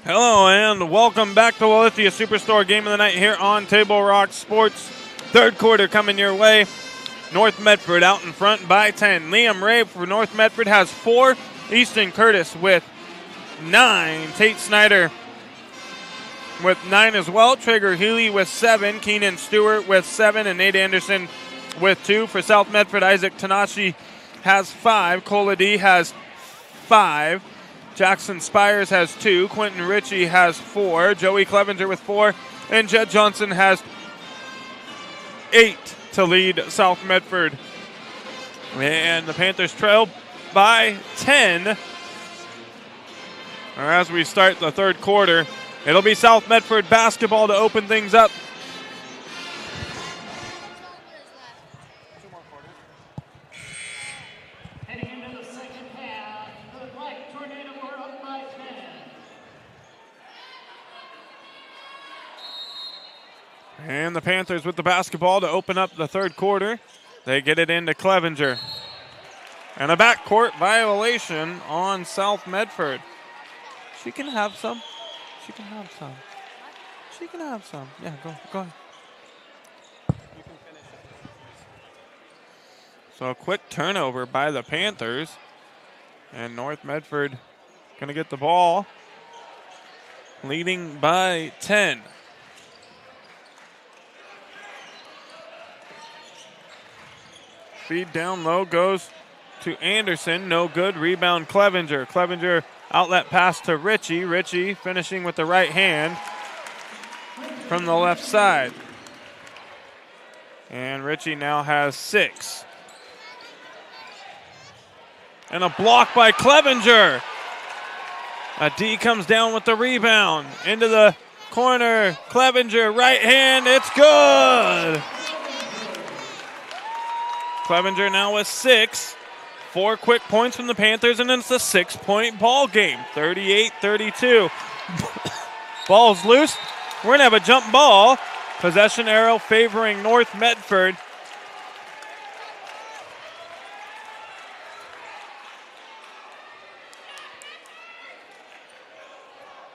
Hello and welcome back to the Lithia Superstore Game of the Night here on Table Rock Sports. Third quarter coming your way. North Medford out in front by 10. Liam Ray for North Medford has 4. Easton Curtis with 9. Tate Snyder with 9 as well. Traeger Healy with 7. Keenan Stewart with 7. And Nate Anderson with 2. For South Medford, Isaac Tanashi has 5. Cola D has 5. Jackson Spires has 2. Quentin Ritchie has 4. Joey Clevenger with 4. And Jed Johnson has 8 to lead South Medford. And the Panthers trail by 10. As we start the third quarter, it'll be South Medford basketball to open things up. And the Panthers with the basketball to open up the third quarter. They get it into Clevenger. And a backcourt violation on South Medford. She can have some. She can have some. She can have some. Yeah, go ahead. You can finish it. So a quick turnover by the Panthers. And North Medford going to get the ball. Leading by 10. Feed down low goes to Anderson. No good. Rebound Clevenger. Clevenger outlet pass to Ritchie. Ritchie finishing with the right hand from the left side. And Ritchie now has 6. And a block by Clevenger. A D comes down with the rebound. Into the corner. Clevenger, right hand. It's good. Clevenger now with 6. 4 quick points from the Panthers, and it's a 6-point ball game. 38-32. Ball's loose. We're going to have a jump ball. Possession arrow favoring North Medford.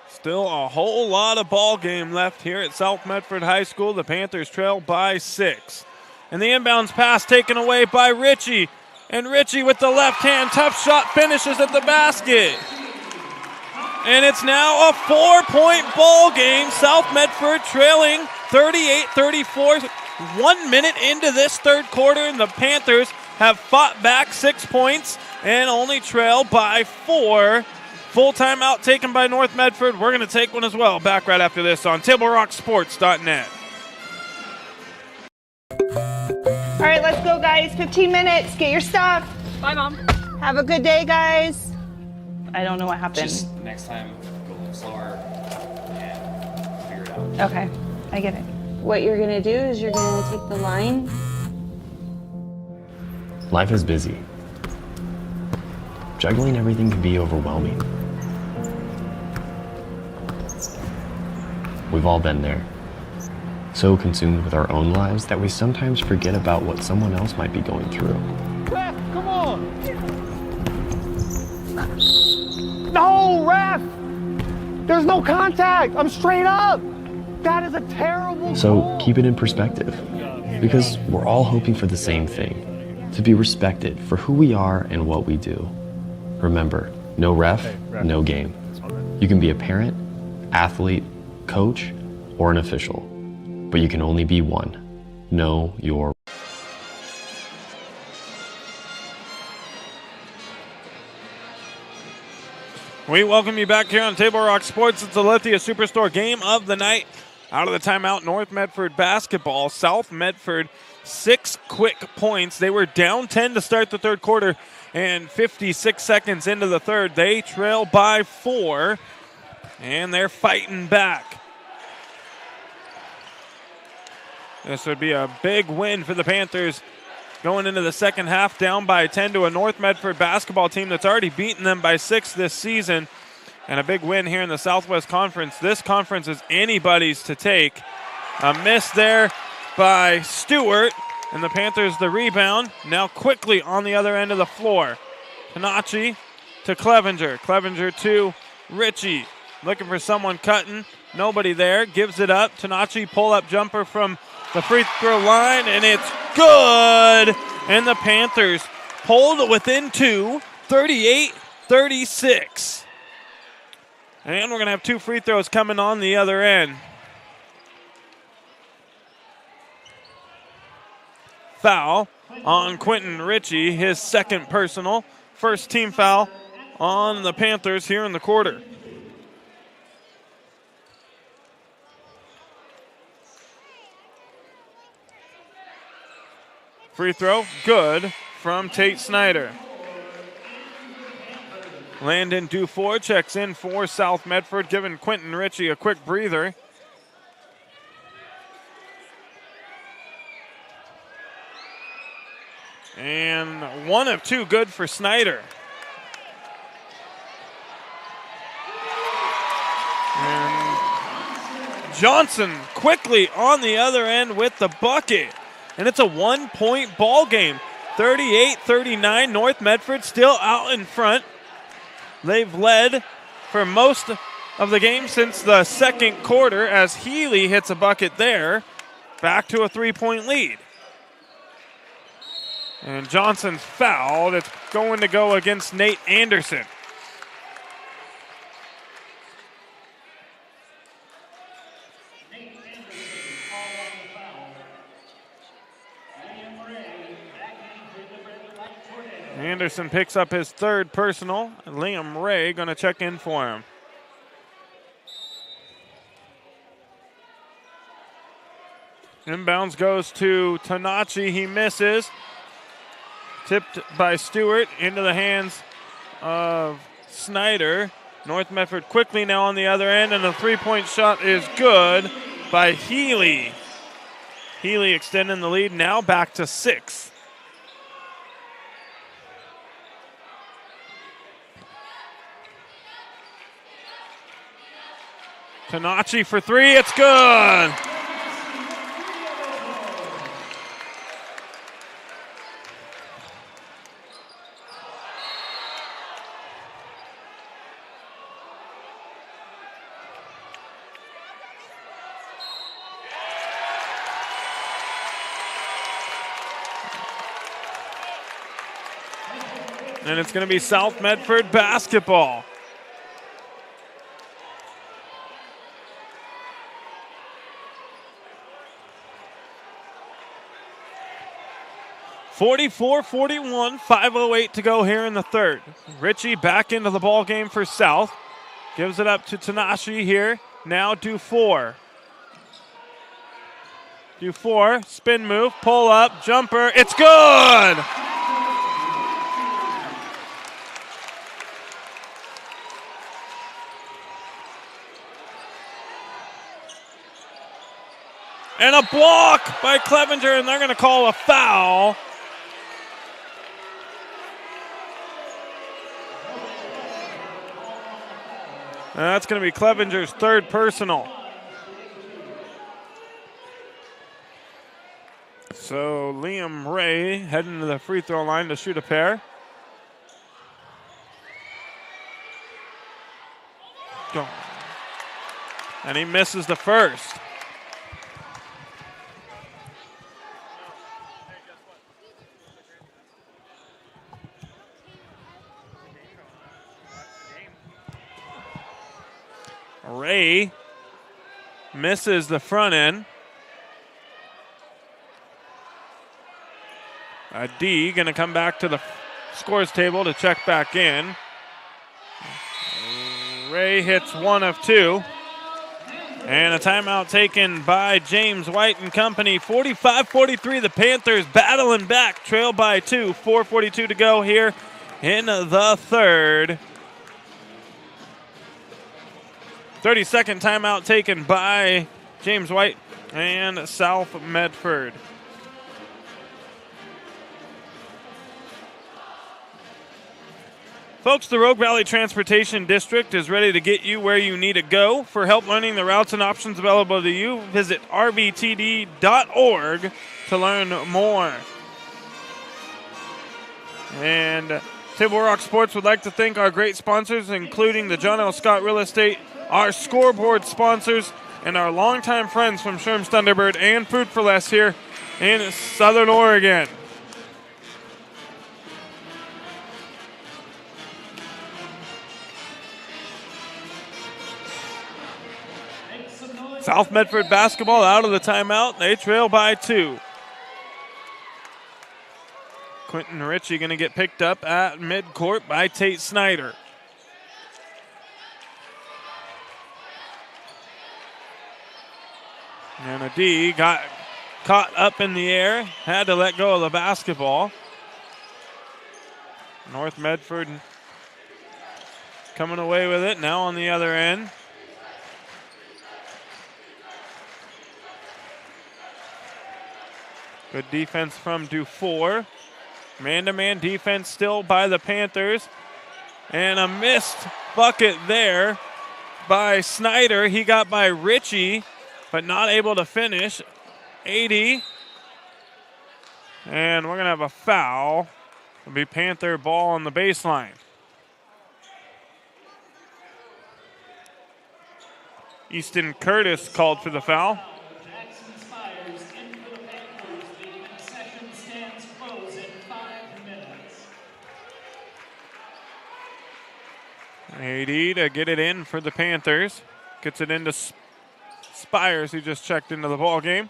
Still a whole lot of ball game left here at South Medford High School. The Panthers trail by 6. And the inbounds pass taken away by Ritchie. And Ritchie with the left hand, tough shot, finishes at the basket. And it's now a 4-point ball game. South Medford trailing 38-34. 1 minute into this third quarter, and the Panthers have fought back 6 points and only trail by 4. Full timeout taken by North Medford. We're going to take one as well. Back right after this on TableRockSports.net. All right, let's go, guys. 15 minutes. Get your stuff. Bye, Mom. Have a good day, guys. I don't know what happened. Just next time, go a little slower and figure it out. Okay, I get it. What you're going to do is you're going to take the line. Life is busy. Juggling everything can be overwhelming. We've all been there. So consumed with our own lives that we sometimes forget about what someone else might be going through. Ref, come on! No, ref! There's no contact! I'm straight up! That is a terrible So goal. keep it in perspective, because we're all hoping for the same thing, to be respected for who we are and what we do. Remember, no ref, no game. You can be a parent, athlete, coach, or an official, but you can only be one. Know your. We welcome you back here on Table Rock Sports. It's the Lithia Superstore game of the night. Out of the timeout, North Medford basketball. South Medford 6 quick points. They were down 10 to start the third quarter, and 56 seconds into the third, they trail by 4, and they're fighting back. This would be a big win for the Panthers going into the second half, down by 10 to a North Medford basketball team that's already beaten them by 6 this season. And a big win here in the Southwest Conference. This conference is anybody's to take. A miss there by Stewart, and the Panthers the rebound. Now quickly on the other end of the floor. Panachi to Clevenger. Clevenger to Ritchie. Looking for someone cutting. Nobody there. Gives it up. Tanachi pull-up jumper from the free throw line, and it's good. And the Panthers hold within 2, 38-36. And we're going to have 2 free throws coming on the other end. Foul on Quentin Ritchie, his second personal. First team foul on the Panthers here in the quarter. Free throw, good from Tate Snyder. Landon Dufour checks in for South Medford, giving Quentin Ritchie a quick breather. And 1 of 2 good for Snyder. And Johnson quickly on the other end with the bucket. And it's a 1-point ball game. 38-39, North Medford still out in front. They've led for most of the game since the second quarter as Healy hits a bucket there. Back to a 3-point lead. And Johnson's fouled. It's going to go against Nate Anderson. Anderson picks up his third personal. Liam Ray going to check in for him. Inbounds goes to Tanachi. He misses. Tipped by Stewart into the hands of Snyder. North Medford quickly now on the other end, and the 3-point shot is good by Healy. Healy extending the lead, now back to 6. Tanachi for three. It's good. And it's going to be South Medford basketball. (44-41), 5:08 to go here in the third. Ritchie back into the ball game for South. Gives it up to Tanashi here. Now Dufour. Dufour, spin move, pull up, jumper. It's good! And a block by Clevenger, and they're going to call a foul. And that's going to be Clevenger's third personal. So Liam Ray heading to the free throw line to shoot a pair. Go. And he misses the first. Ray misses the front end. D going to come back to the scores table to check back in. Ray hits one of two. And a timeout taken by James White and company. 45-43, the Panthers battling back, trail by two. 4:42 to go here in the third. 30-second timeout taken by James White and South Medford. Folks, the Rogue Valley Transportation District is ready to get you where you need to go. For help learning the routes and options available to you, visit rvtd.org to learn more. And Table Rock Sports would like to thank our great sponsors, including the John L. Scott Real Estate, our scoreboard sponsors, and our longtime friends from Sherm's Thunderbird and Food for Less here in Southern Oregon. South Medford basketball out of the timeout. They trail by two. Quentin Ritchie going to get picked up at midcourt by Tate Snyder. And a D got caught up in the air, had to let go of the basketball. North Medford coming away with it now on the other end. Good defense from Dufour. Man-to-man defense still by the Panthers. And a missed bucket there by Snyder. He got by Ritchie, but not able to finish. 80. And we're going to have a foul. It'll be Panther ball on the baseline. Easton Curtis called for the foul. 80 to get it in for the Panthers. Gets it into Spires, who just checked into the ball game.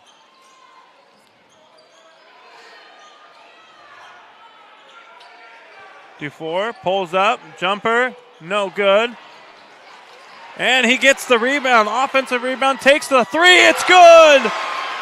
Dufour pulls up, jumper, no good. And he gets the rebound, offensive rebound, takes the three, it's good!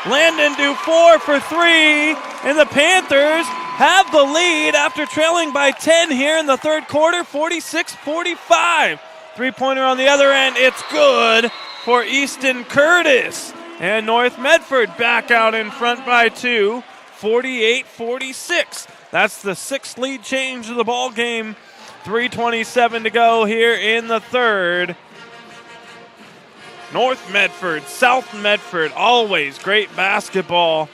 Landon Dufour for three, and the Panthers have the lead after trailing by 10 here in the third quarter, 46-45. Three-pointer on the other end, it's good for Easton Curtis. And North Medford back out in front by two, 48-46. That's the sixth lead change of the ball game. 3:27 to go here in the third. North Medford, South Medford, always great basketball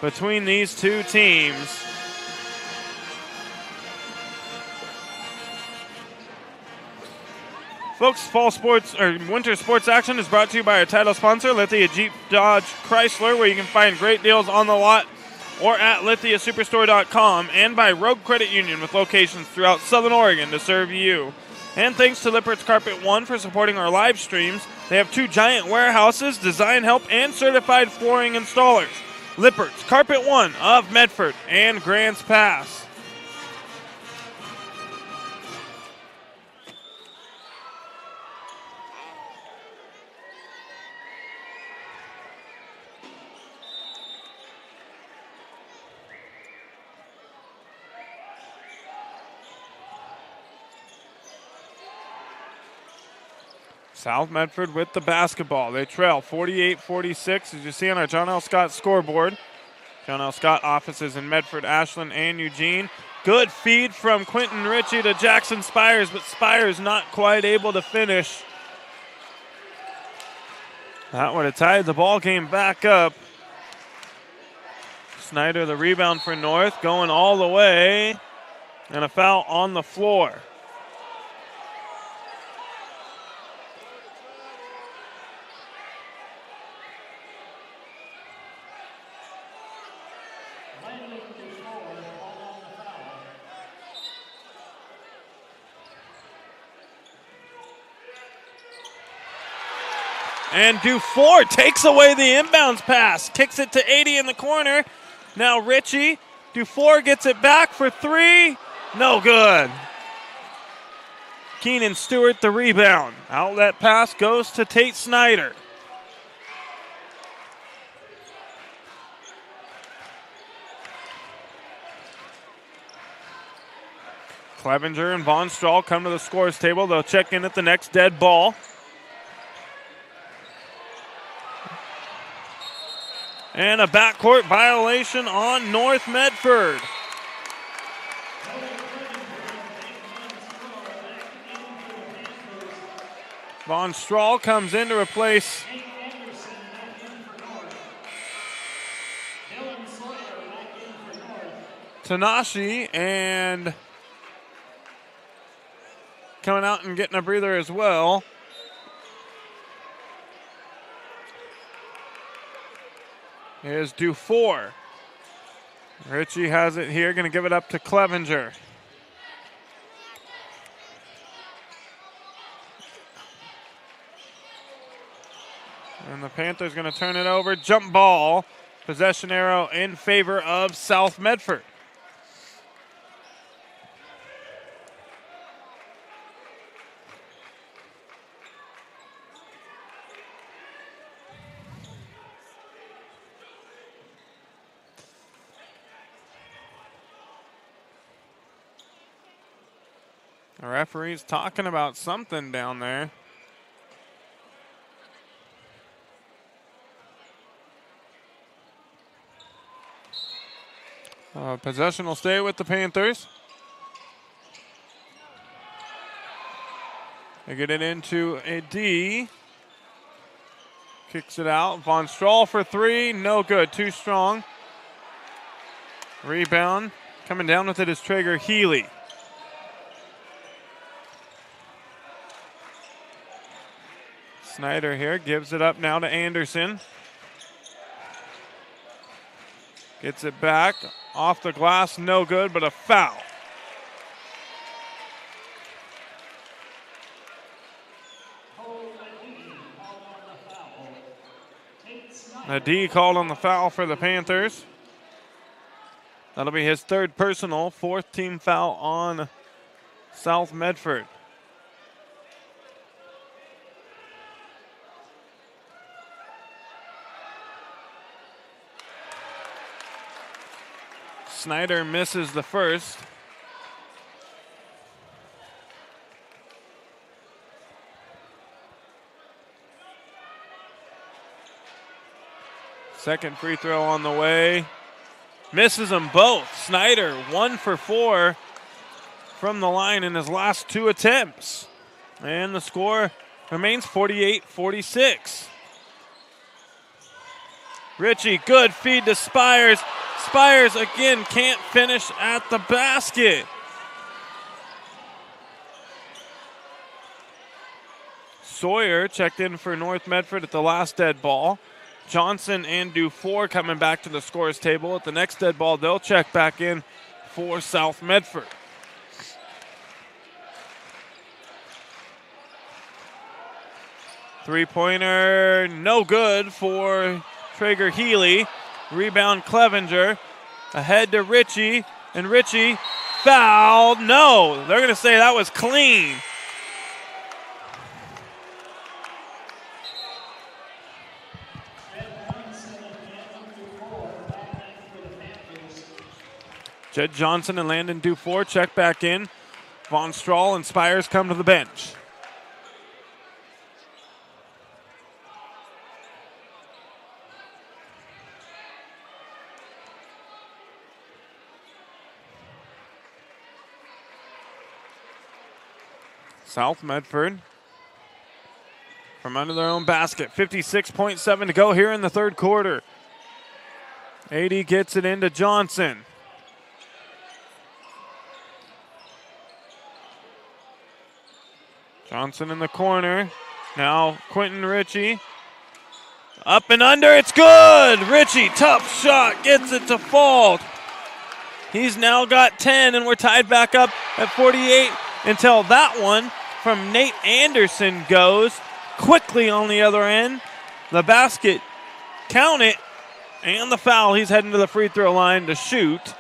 between these two teams. Folks, fall sports or winter sports action is brought to you by our title sponsor, Lithia Jeep Dodge Chrysler, where you can find great deals on the lot or at lithiasuperstore.com, and by Rogue Credit Union with locations throughout Southern Oregon to serve you. And thanks to Lippert's Carpet One for supporting our live streams. They have 2 giant warehouses, design help, and certified flooring installers. Lippert's Carpet One of Medford and Grants Pass. South Medford with the basketball. They trail 48-46, as you see on our John L. Scott scoreboard. John L. Scott offices in Medford, Ashland, and Eugene. Good feed from Quentin Ritchie to Jackson Spires, but Spires not quite able to finish. That would have tied the ball game back up. Snyder, the rebound for North, going all the way, and a foul on the floor. And Dufour takes away the inbounds pass, kicks it to 80 in the corner. Now Ritchie, Dufour gets it back for 3, no good. Keenan Stewart the rebound. Outlet pass goes to Tate Snyder. Clevenger and Von Strahl come to the scores table. They'll check in at the next dead ball. And a backcourt violation on North Medford. Von Strahl comes in to replace Tanashi, and coming out and getting a breather as well. Here's Dufour. Ritchie has it here, going to give it up to Clevenger. And the Panthers going to turn it over. Jump ball. Possession arrow in favor of South Medford. The referee's talking about something down there. Possession will stay with the Panthers. They get it into a D. Kicks it out. Von Strahl for 3. No good. Too strong. Rebound. Coming down with it is Traeger Healy. Snyder here gives it up now to Anderson. Gets it back. Off the glass. No good, but a foul. A D called on the foul for the Panthers. That'll be his 3rd personal, 4th team foul on South Medford. Snyder misses the first. Second free throw on the way. Misses them both. Snyder 1 for 4 from the line in his last 2 attempts. And the score Remains 48-46. Ritchie, good feed to Spires. Spires again can't finish at the basket. Sawyer checked in for North Medford at the last dead ball. Johnson and Dufour coming back to the scores table. At the next dead ball, they'll check back in for South Medford. Three-pointer, no good for Traeger Healy. Rebound Clevenger. Ahead to Ritchie, and Ritchie fouled. No, they're going to say that was clean. Jed Johnson and Landon Dufour check back in. Von Strahl and Spires come to the bench. South Medford from under their own basket. 56.7 to go here in the third quarter. 80 gets it into Johnson. Johnson in the corner. Now Quentin Ritchie. Up and under, it's good! Ritchie, tough shot, gets it to fall. He's now got 10, and we're tied back up at 48 until that one from Nate Anderson goes quickly on the other end. The basket, count it, and the foul. He's heading to the free throw line to shoot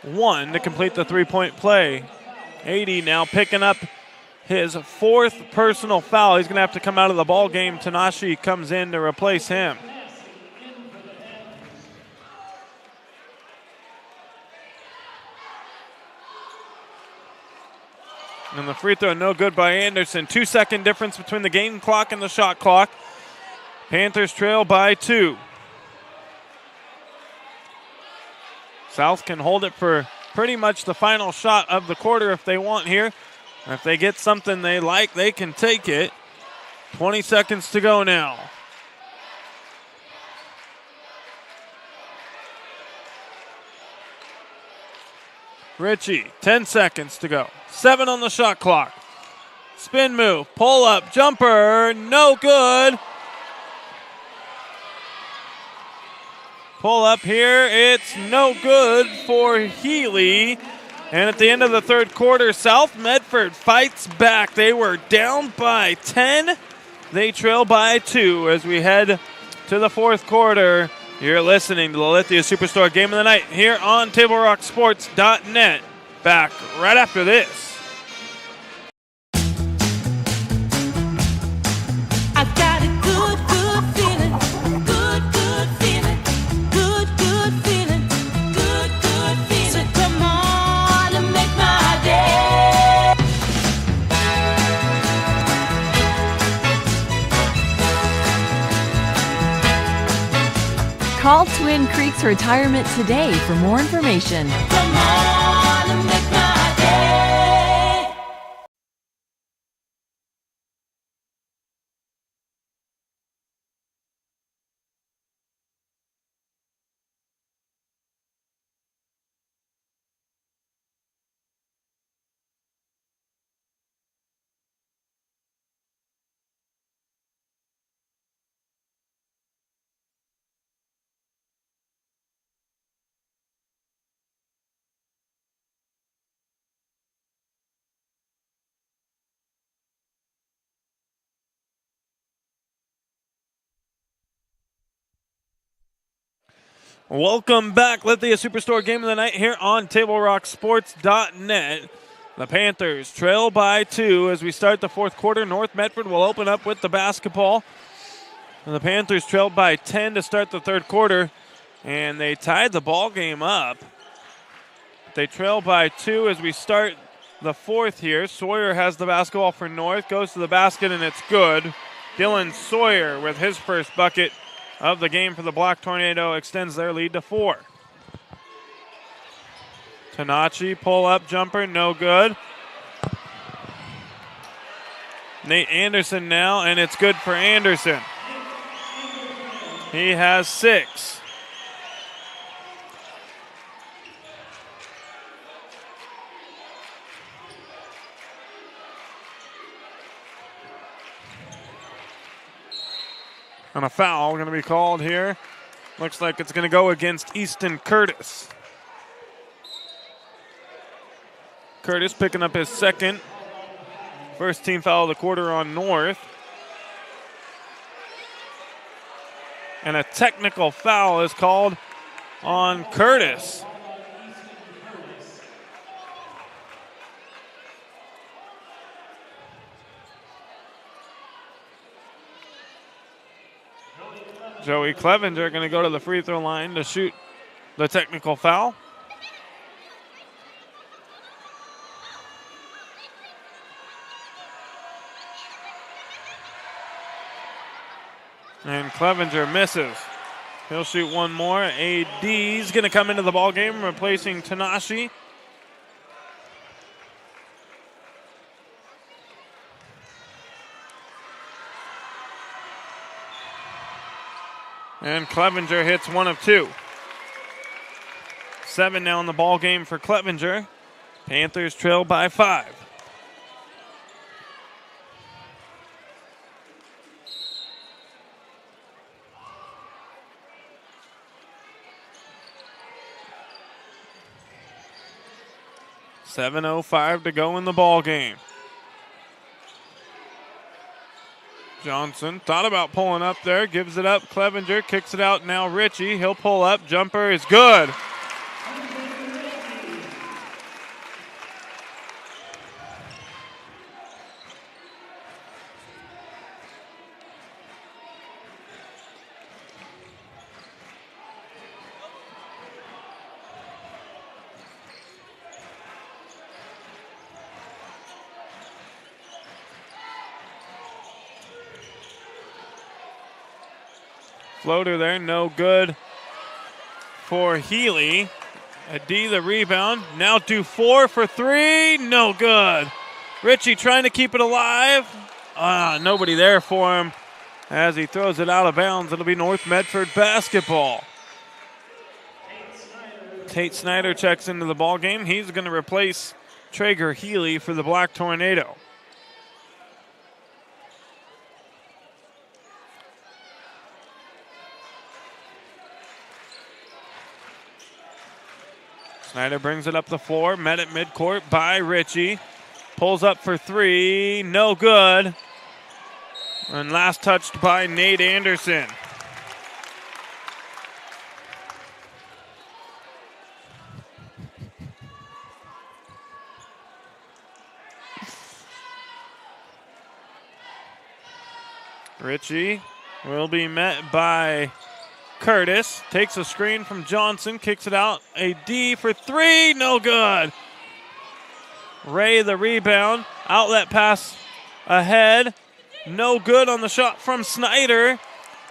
one to complete the three-point play. 80 now picking up his fourth personal foul. He's going to have to come out of the ball game. Tanashi comes in to replace him. And the free throw no good by Anderson. 2-second difference between the game clock and the shot clock. Panthers trail by 2. South can hold it for pretty much the final shot of the quarter if they want here. If they get something they like, they can take it. 20 seconds to go now. Ritchie, 10 seconds to go. 7 on the shot clock. Spin move, pull up, jumper, no good. Pull up here, it's no good for Healy. And at the end of the third quarter, South Medford fights back. They were down by 10. They trail by 2 as we head to the fourth quarter. You're listening to the Lithia Superstore Game of the Night here on TableRockSports.net. Back right after this. I've got a good, good feeling. Good, good feeling. Good, good feeling. Good, good feeling. So come on and make my day. Call Twin Creeks Retirement today for more information. Come on and make my day. Welcome back. Lithia Superstore Game of the Night here on TableRockSports.net. The Panthers trail by 2 as we start the fourth quarter. North Medford will open up with the basketball. And the Panthers trailed by 10 to start the third quarter, and they tied the ball game up. They trail by 2 as we start the fourth here. Sawyer has the basketball for North, goes to the basket, and it's good. Dylan Sawyer with his first bucket of the game for the Black Tornado extends their lead to 4. Tanachi, pull-up jumper, no good. Nate Anderson now, and it's good for Anderson. He has 6. And a foul going to be called here. Looks like it's going to go against Easton Curtis. Curtis picking up his second. First team foul of the quarter on North. And a technical foul is called on Curtis. Joey Clevenger going to go to the free throw line to shoot the technical foul. And Clevenger misses. He'll shoot one more. AD's going to come into the ball game, replacing Tanashi. And Clevenger hits 1 of 2. 7 now in the ball game for Clevenger. Panthers trail by 5. .7:05 to go in the ball game. Johnson thought about pulling up there, gives it up. Clevenger kicks it out now. Ritchie, he'll pull up. Jumper is good. Floater there, no good for Healy. Adi the rebound. Now Dufour for 3, no good. Ritchie trying to keep it alive. Nobody there for him as he throws it out of bounds. It'll be North Medford basketball. Tate Snyder checks into the ball game. He's going to replace Traeger Healy for the Black Tornado. Snyder brings it up the floor, met at midcourt by Ritchie. Pulls up for 3, no good. And last touched by Nate Anderson. Ritchie will be met by Curtis. Takes a screen from Johnson, kicks it out. A D for 3, no good. Ray the rebound. Outlet pass ahead. No good on the shot from Snyder.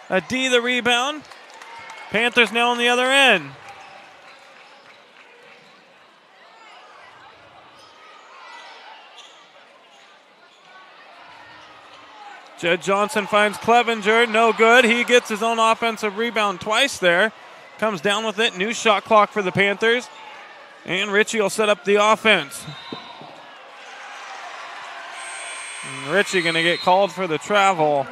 A D the rebound. Panthers now on the other end. Jed Johnson finds Clevenger, no good. He gets his own offensive rebound twice there. Comes down with it, new shot clock for the Panthers. And Ritchie will set up the offense. And Ritchie gonna get called for the travel.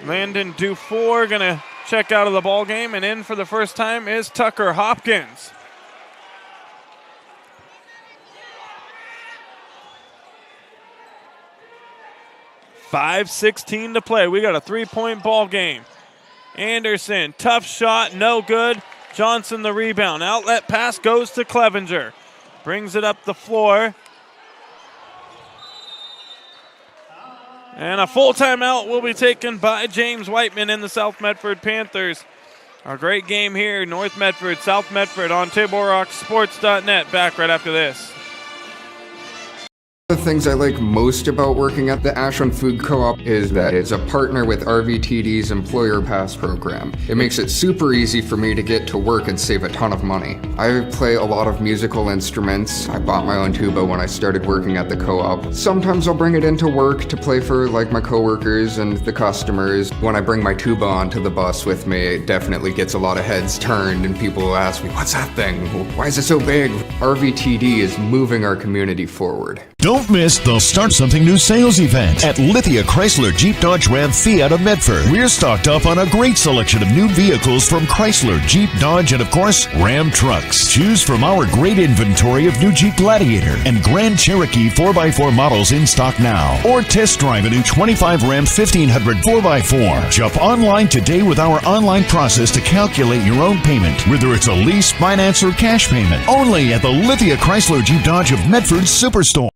Landon Dufour gonna check out of the ball game, and in for the first time is Tucker Hopkins. .5:16 to play. We got a 3-point ball game. Anderson, tough shot, no good. Johnson the rebound. Outlet pass goes to Clevenger. Brings it up the floor. And a full timeout will be taken by James Whiteman in the South Medford Panthers. A great game here, North Medford, South Medford on TableRockSports.net. Back right after this. The things I like most about working at the Ashland Food Co-op is that it's a partner with RVTD's Employer Pass program. It makes it super easy for me to get to work and save a ton of money. I play a lot of musical instruments. I bought my own tuba when I started working at the co-op. Sometimes I'll bring it into work to play for like my coworkers and the customers. When I bring my tuba onto the bus with me, it definitely gets a lot of heads turned and people will ask me, what's that thing? Why is it so big? RVTD is moving our community forward. Don't miss the Start Something New sales event at Lithia Chrysler Jeep Dodge Ram Fiat of Medford. We're stocked up on a great selection of new vehicles from Chrysler, Jeep, Dodge, and of course, Ram trucks. Choose from our great inventory of new Jeep Gladiator and Grand Cherokee 4x4 models in stock now. Or test drive a new 25 Ram 1500 4x4. Shop online today with our online process to calculate your own payment, whether it's a lease, finance, or cash payment. Only at the Lithia Chrysler Jeep Dodge of Medford Superstore.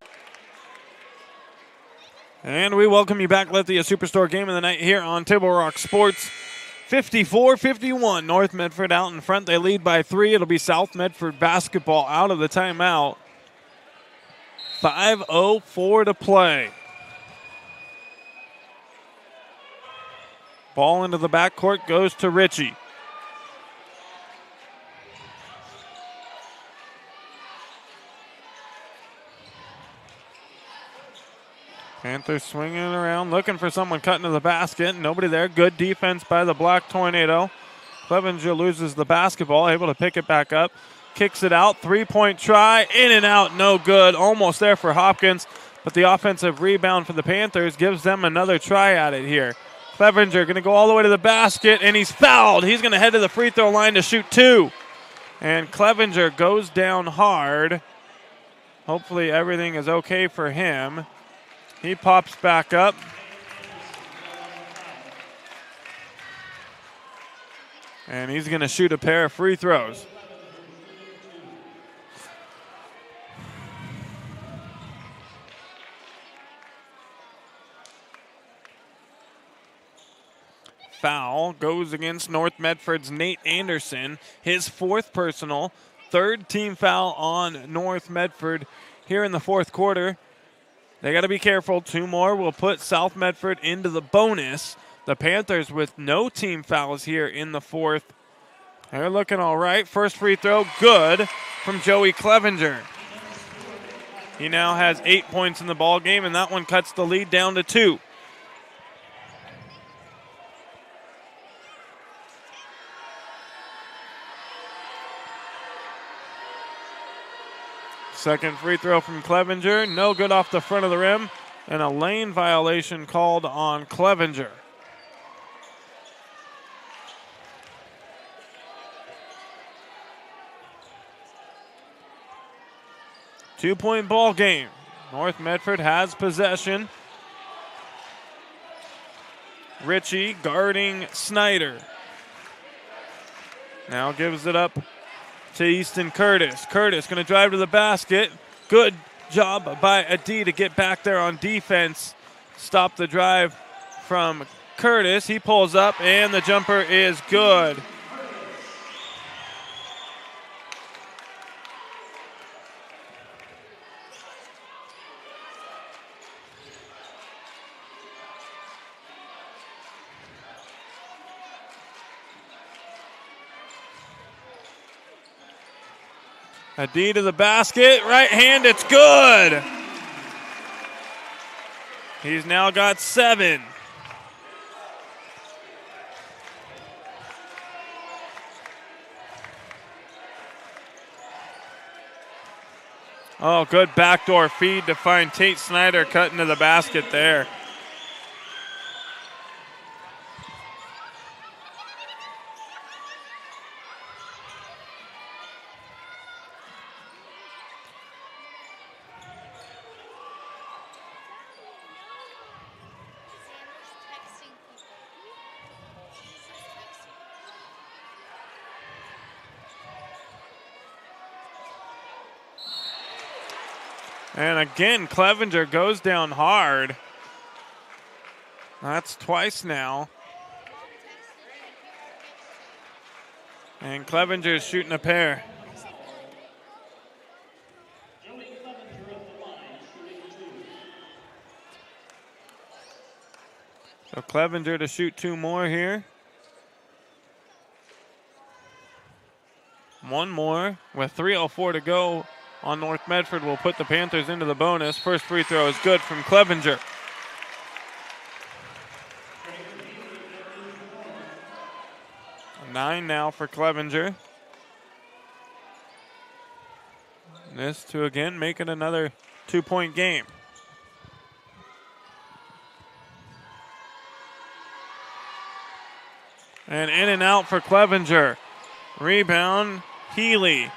And we welcome you back, Lithia Superstore game of the night here on Table Rock Sports. 54-51, North Medford out in front. They lead by 3. It'll be South Medford basketball out of the timeout. 5:04 to play. Ball into the backcourt goes to Ritchie. Panthers swinging around, looking for someone cutting to the basket. Nobody there. Good defense by the Black Tornado. Clevenger loses the basketball, able to pick it back up. Kicks it out. 3-point try. In and out. No good. Almost there for Hopkins. But the offensive rebound for the Panthers gives them another try at it here. Clevenger going to go all the way to the basket, and he's fouled. He's going to head to the free throw line to shoot 2. And Clevenger goes down hard. Hopefully everything is okay for him. He pops back up. And he's going to shoot a pair of free throws. Foul goes against North Medford's Nate Anderson. His 4th personal, 3rd team foul on North Medford here in the 4th quarter. They got to be careful. 2 more will put South Medford into the bonus. The Panthers with no team fouls here in the 4th. They're looking all right. First free throw, good from Joey Clevenger. He now has 8 points in the ball game, and that one cuts the lead down to 2. Second free throw from Clevenger, no good off the front of the rim, and a lane violation called on Clevenger. Two-point ball game. North Medford has possession. Ritchie guarding Snyder. Now gives it up to Easton Curtis. Curtis going to drive to the basket. Good job by Adi to get back there on defense. Stop the drive from Curtis. He pulls up, and the jumper is good. Adi to the basket, right hand, it's good. He's now got 7. Oh, good backdoor feed to find Tate Snyder cutting to the basket there. And again, Clevenger goes down hard. That's twice now. And Clevenger's shooting a pair. So Clevenger to shoot 2 more here. 1 more with 3:04 to go on North Medford will put the Panthers into the bonus. First free throw is good from Clevenger. Nine now for Clevenger. This to again make it another 2-point game. And in and out for Clevenger. Rebound, Healy.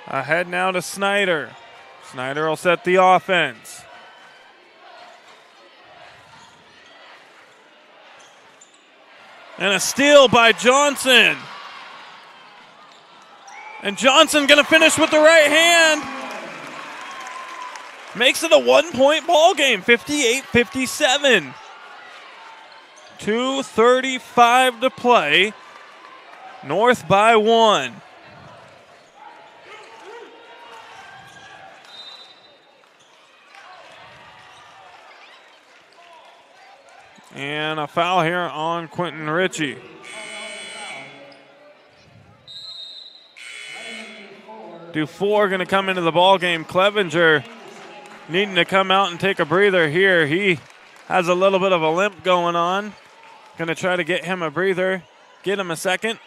Ahead now to Snyder. Snyder will set the offense. And a steal by Johnson. And Johnson going to finish with the right hand. Makes it a 1-point ball game, 58-57. 2:35 to play. North by 1. And a foul here on Quentin Ritchie. Dufour going to come into the ball game. Clevenger needing to come out and take a breather here. He has a little bit of a limp going on. Going to try to get him a breather, get him a second.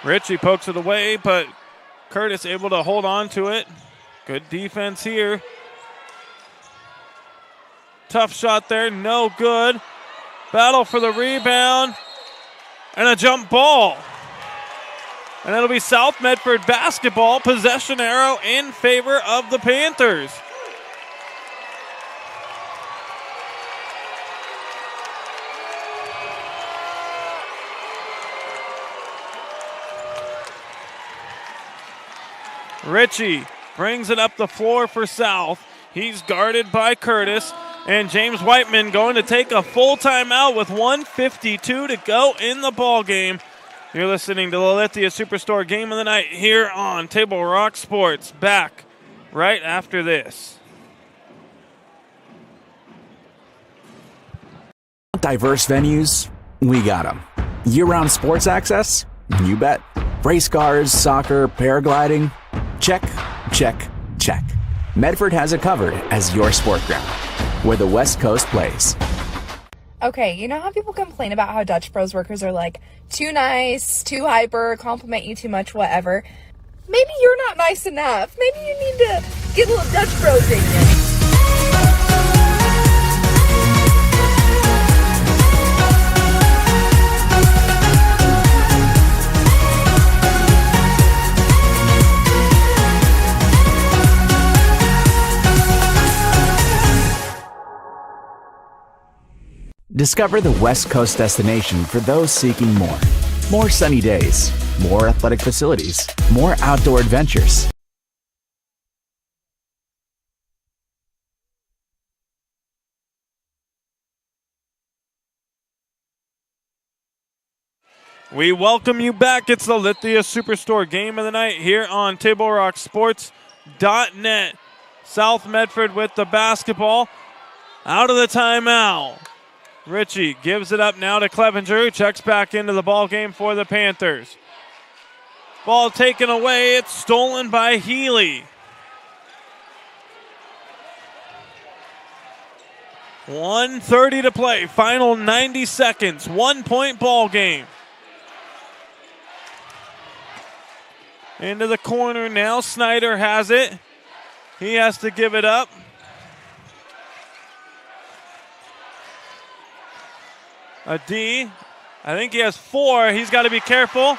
Ritchie pokes it away, but Curtis able to hold on to it. Good defense here. Tough shot there, no good. Battle for the rebound. And a jump ball. And it'll be South Medford basketball. Possession arrow in favor of the Panthers. Ritchie brings it up the floor for South. He's guarded by Curtis. And James Whiteman going to take a full timeout with 1:52 to go in the ball game. You're listening to the Lithia Superstore Game of the Night here on Table Rock Sports. Back right after this. Diverse venues? We got them. Year-round sports access? You bet. Race cars, soccer, paragliding? Check, check, check. Medford has it covered as your sport ground, where the West Coast plays. Okay, you know how people complain about how Dutch Bros workers are like too nice, too hyper, compliment you too much, whatever? Maybe you're not nice enough. Maybe you need to get a little Dutch Bros in you. Discover the West Coast destination for those seeking more. More sunny days, more athletic facilities, more outdoor adventures. We welcome you back. It's the Lithia Superstore Game of the Night here on TableRockSports.net. South Medford with the basketball. Out of the timeout. Ritchie gives it up now to Clevenger, who checks back into the ball game for the Panthers. Ball taken away. It's stolen by Healy. 1:30 to play. Final 90 seconds. 1-point ball game. Into the corner now. Snyder has it. He has to give it up. A D. I think he has 4. He's got to be careful.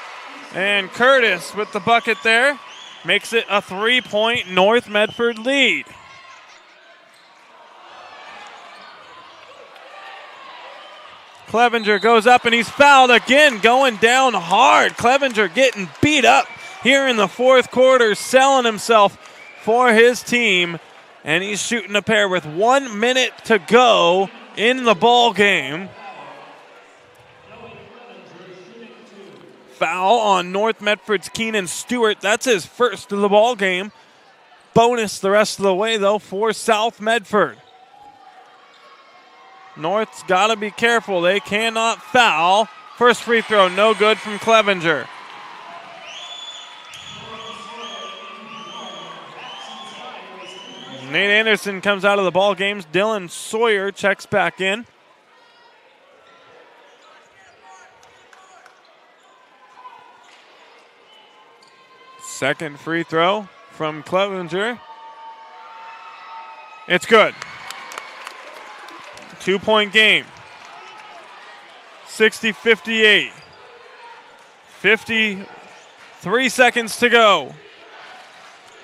And Curtis with the bucket there makes it a 3-point North Medford lead. Clevenger goes up and he's fouled again, going down hard. Clevenger getting beat up here in the fourth quarter, selling himself for his team, and he's shooting a pair with 1 minute to go in the ball game. Foul on North Medford's Keenan Stewart. That's his first of the ball game. Bonus the rest of the way, though, for South Medford. North's got to be careful. They cannot foul. First free throw, no good from Clevenger. Nate Anderson comes out of the ball games. Dylan Sawyer checks back in. Second free throw from Clevenger. It's good. 2-point game. 60-58. 53 seconds to go.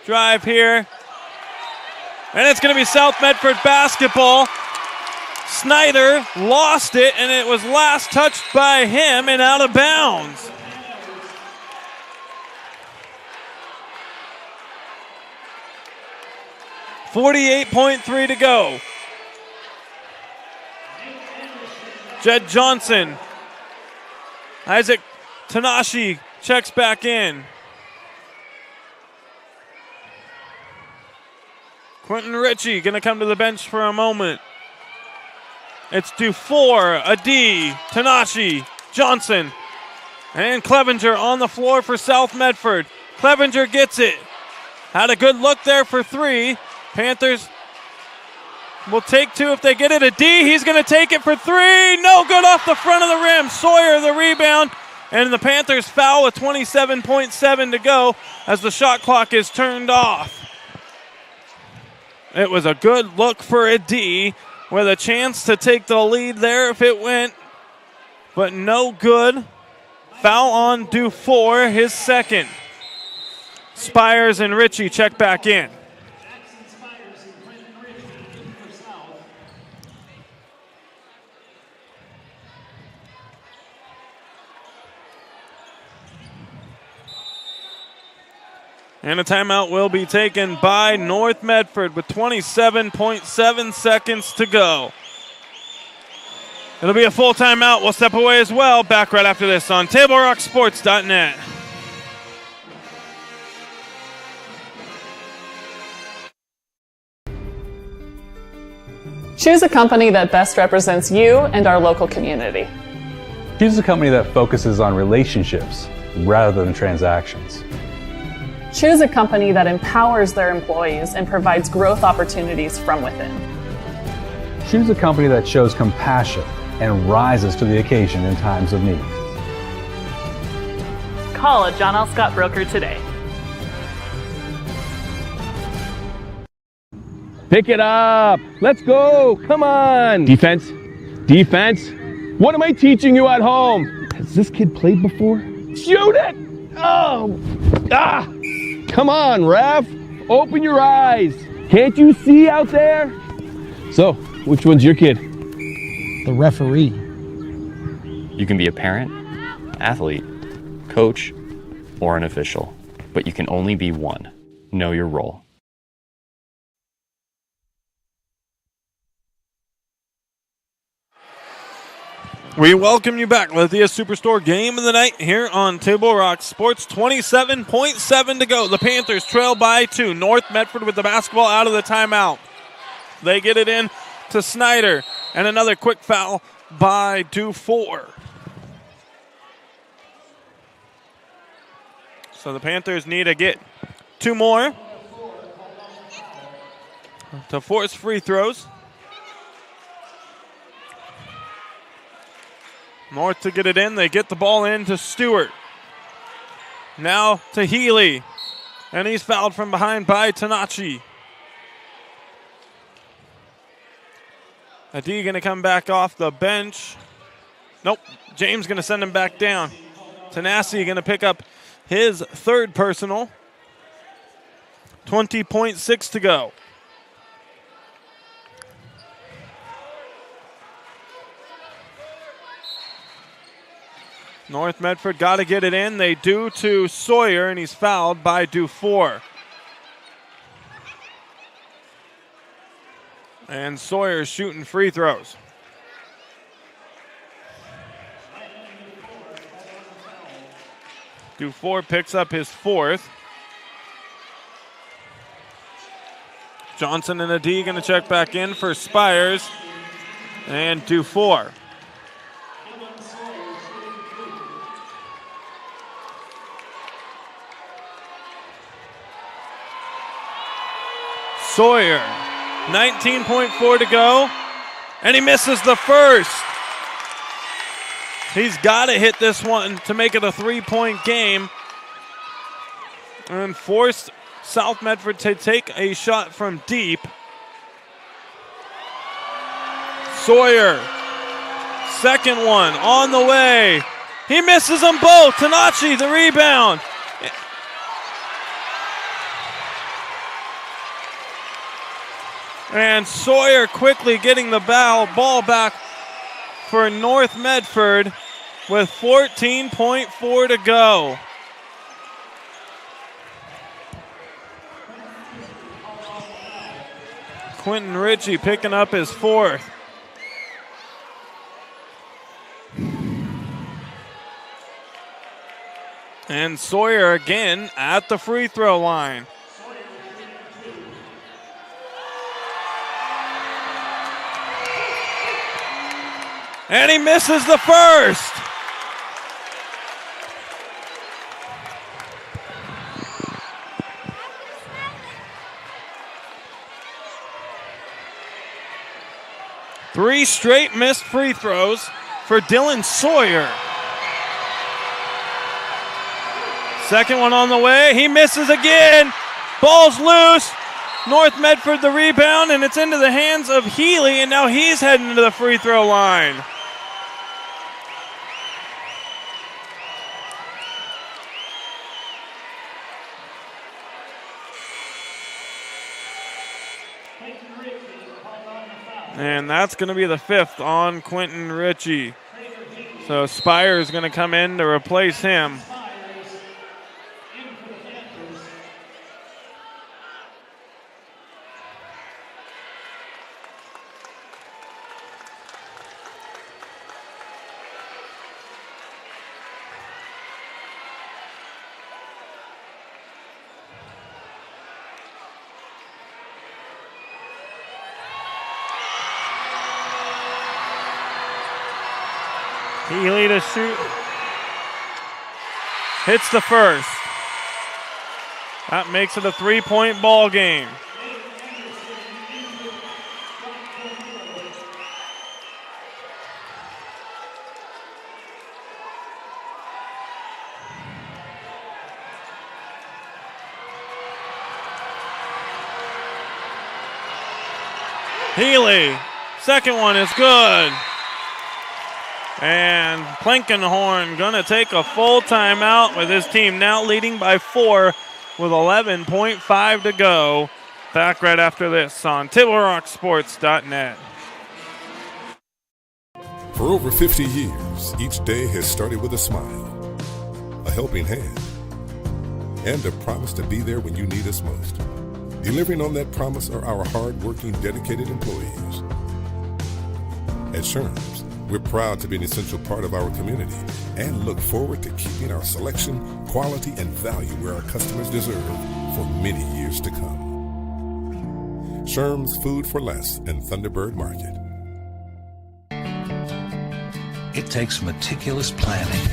Drive here. And it's going to be South Medford basketball. Snyder lost it, and it was last touched by him and out of bounds. .3 to go. Jed Johnson. Isaac Tanashi checks back in. Quentin Ritchie going to come to the bench for a moment. It's Dufour, Adi, Tanashi, Johnson, and Clevenger on the floor for South Medford. Clevenger gets it. Had a good look there for three. Panthers will take two if they get it. Adi, he's going to take it for three. No good off the front of the rim. Sawyer the rebound. And the Panthers foul with 27.7 to go as the shot clock is turned off. It was a good look for Adi with a chance to take the lead there if it went, but no good. Foul on Dufour, his second. Spires and Ritchie check back in. And a timeout will be taken by North Medford with 27.7 seconds to go. It'll be a full timeout. We'll step away as well. Back right after this on TableRockSports.net. Choose a company that best represents you and our local community. Choose a company that focuses on relationships rather than transactions. Choose a company that empowers their employees and provides growth opportunities from within. Choose a company that shows compassion and rises to the occasion in times of need. Call a John L. Scott broker today. Pick it up. Let's go. Come on. Defense. Defense. What am I teaching you at home? Has this kid played before? Shoot it. Oh. Ah. Come on, ref. Open your eyes. Can't you see out there? So, which one's your kid? The referee. You can be a parent, athlete, coach, or an official, but you can only be one. Know your role. We welcome you back. Lithia Superstore game of the night here on Table Rock Sports. 27.7 to go. The Panthers trail by 2. North Medford with the basketball out of the timeout. They get it in to Snyder. And another quick foul by Dufour. So the Panthers need to get 2 more to force free throws. North to get it in. They get the ball in to Stewart. Now to Healy. And he's fouled from behind by Tanachi. Adi going to come back off the bench. Nope. James going to send him back down. Tanasi going to pick up his third personal. 20.6 to go. North Medford got to get it in. They do to Sawyer, and he's fouled by Dufour. And Sawyer shooting free throws. Dufour picks up his fourth. Johnson and Adi going to check back in for Spires and Dufour. Sawyer, 19.4 to go, and he misses the first. He's got to hit this one to make it a three-point game and force South Medford to take a shot from deep. Sawyer, second one on the way. He misses them both. Tanachi, the rebound. And Sawyer quickly getting the ball back for North Medford with 14.4 to go. Quentin Ritchie picking up his fourth. And Sawyer again at the free throw line. And he misses the first. Three straight missed free throws for Dylan Sawyer. Second one on the way. He misses again. Ball's loose. North Medford the rebound, and it's into the hands of Healy, and now he's heading to the free throw line. And that's going to be the fifth on Quentin Ritchie. So Spire is going to come in to replace him. Healy to shoot. Hits the first. That makes it a three-point ball game. Healy, second one is good. And Plankenhorn gonna take a full timeout with his team now leading by 4 with 11.5 to go. Back right after this on TableRockSports.net. For over 50 years, each day has started with a smile, a helping hand, and a promise to be there when you need us most. Delivering on that promise are our hard-working, dedicated employees. At Sherms, we're proud to be an essential part of our community and look forward to keeping our selection, quality, and value where our customers deserve for many years to come. Sherm's Food for Less and Thunderbird Market. It takes meticulous planning,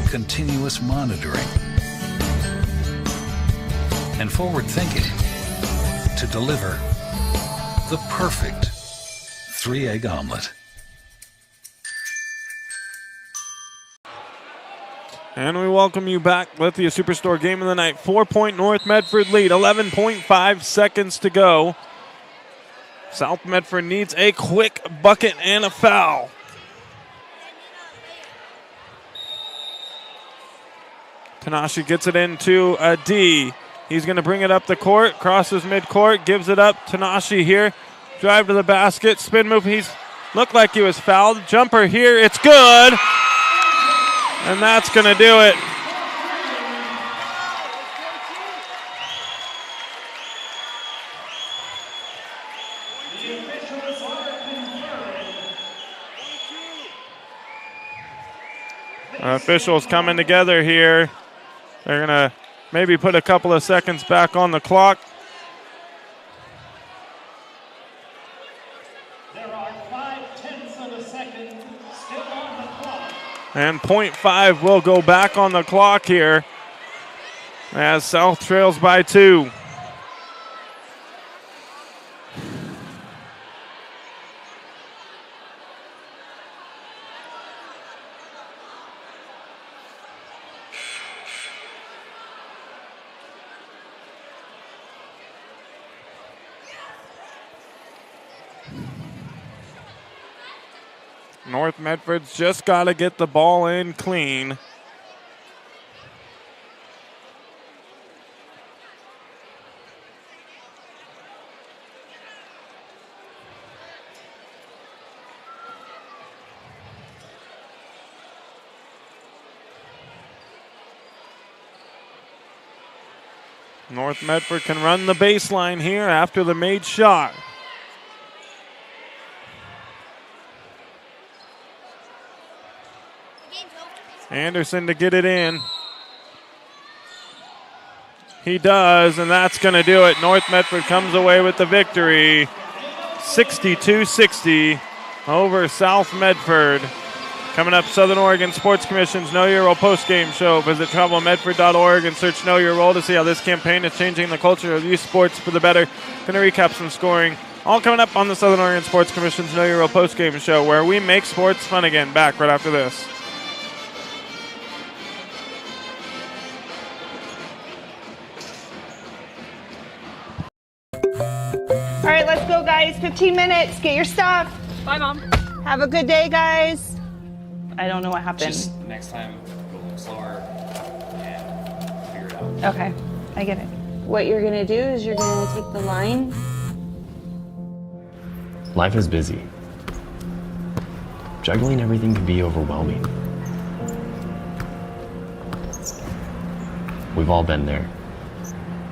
continuous monitoring, and forward thinking to deliver the perfect 3-egg omelet. And we welcome you back. Lithia Superstore game of the night. 4-point North Medford lead. 11.5 seconds to go. South Medford needs a quick bucket and a foul. Tanashi gets it into a D. He's going to bring it up the court, crosses midcourt, gives it up. Tanashi here. Drive to the basket, spin move. He's looked like he was fouled. Jumper here, it's good. And that's going to do it. Officials coming together here. They're going to maybe put a couple of seconds back on the clock. There are 0.5 of a second still on the clock. And 0.5 will go back on the clock here as South trails by 2. North Medford's just got to get the ball in clean. North Medford can run the baseline here after the made shot. Anderson to get it in. He does, and that's going to do it. North Medford comes away with the victory. 62-60 over South Medford. Coming up, Southern Oregon Sports Commission's Know Your Role postgame show. Visit travelmedford.org and search Know Your Role to see how this campaign is changing the culture of youth sports for the better. Going to recap some scoring. All coming up on the Southern Oregon Sports Commission's Know Your Role postgame show, where we make sports fun again. Back right after this. All right, let's go, guys. 15 minutes. Get your stuff. Bye, Mom. Have a good day, guys. I don't know what happened. Just next time, go a little slower and figure it out. Okay, I get it. What you're gonna do is you're gonna take the line. Life is busy. Juggling everything can be overwhelming. We've all been there.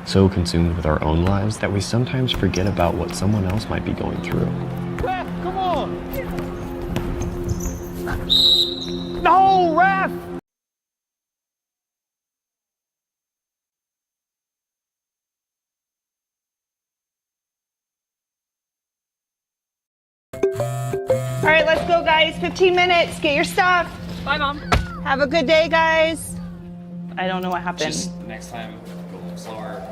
So consumed with our own lives that we sometimes forget about what someone else might be going through. Ref, come on! No, ref! All right, let's go, guys. 15 minutes. Get your stuff. Bye, Mom. Have a good day, guys. I don't know what happened. Just next time, go a little slower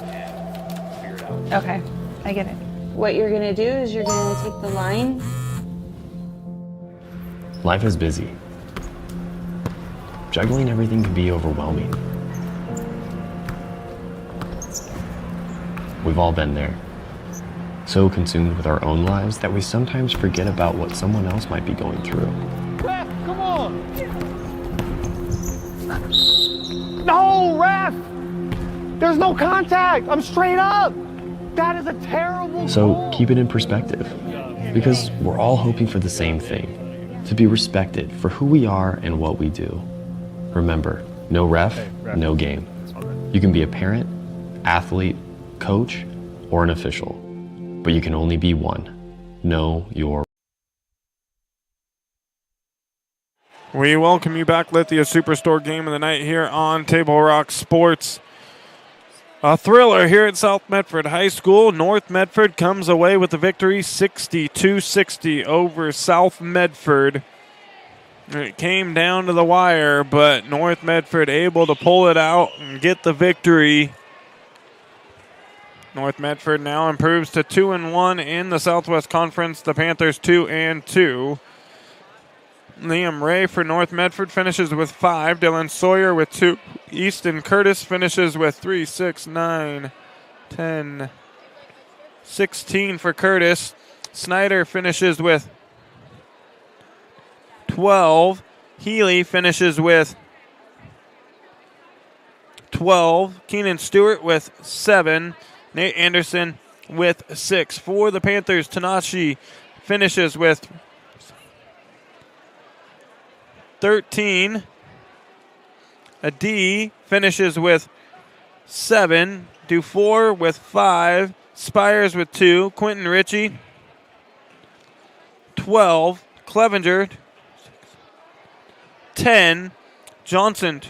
and figure it out. Okay, I get it. What you're gonna do is you're gonna take the line. Life is busy. Juggling everything can be overwhelming. We've all been there. So consumed with our own lives that we sometimes forget about what someone else might be going through. Ref, come on! No, ref! There's no contact! I'm straight up! That is a terrible So goal. keep it in perspective, because we're all hoping for the same thing, to be respected for who we are and what we do. Remember, no ref, no game. You can be a parent, athlete, coach, or an official, but you can only be one. Know your. We welcome you back, Lithia Superstore game of the night here on Table Rock Sports. A thriller here at South Medford High School. North Medford comes away with the victory 62-60 over South Medford. It came down to the wire, but North Medford able to pull it out and get the victory. North Medford now improves to 2-1 in the Southwest Conference. The Panthers 2-2. Liam Ray for North Medford finishes with 5. Dylan Sawyer with 2. Easton Curtis finishes with 3, 6, 9, 10, 16 for Curtis. Snyder finishes with 12. Healy finishes with 12. Keenan Stewart with 7. Nate Anderson with 6. For the Panthers, Tanashi finishes with 13. Adi finishes with 7. Dufour with 5. Spires with 2. Quentin Ritchie, 12. Clevenger, 10. Johnson,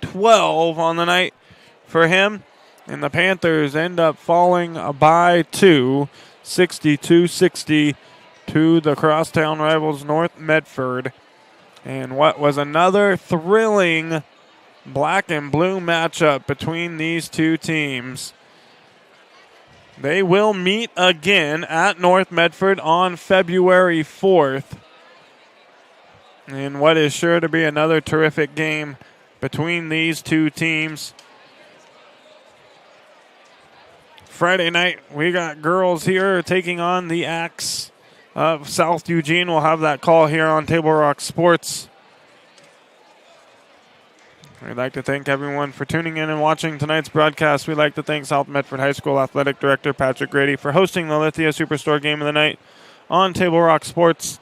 12 on the night for him. And the Panthers end up falling by 2, 62-60 to the crosstown rivals North Medford. And what was another thrilling black and blue matchup between these two teams. They will meet again at North Medford on February 4th. In what is sure to be another terrific game between these two teams. Friday night, we got girls here taking on the Axe of South Eugene. We'll have that call here on Table Rock Sports. We'd like to thank everyone for tuning in and watching tonight's broadcast. We'd like to thank South Medford High School Athletic Director Patrick Grady for hosting the Lithia Superstore Game of the Night on Table Rock Sports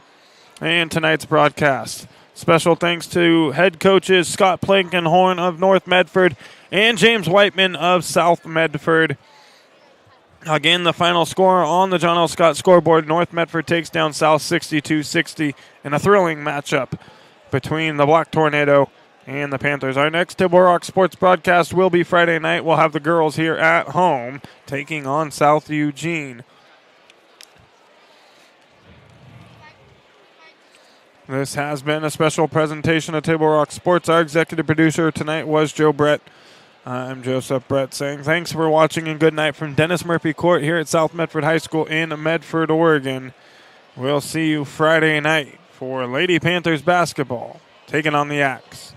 and tonight's broadcast. Special thanks to head coaches Scott Plankenhorn of North Medford and James Whiteman of South Medford. Again, the final score on the John L. Scott scoreboard, North Medford takes down South 62-60 in a thrilling matchup between the Black Tornado and the Panthers. Our next Table Rock Sports broadcast will be Friday night. We'll have the girls here at home taking on South Eugene. This has been a special presentation of Table Rock Sports. Our executive producer tonight was Joe Brett. I'm Joseph Brett saying thanks for watching and good night from Dennis Murphy Court here at South Medford High School in Medford, Oregon. We'll see you Friday night for Lady Panthers basketball taking on the Axe.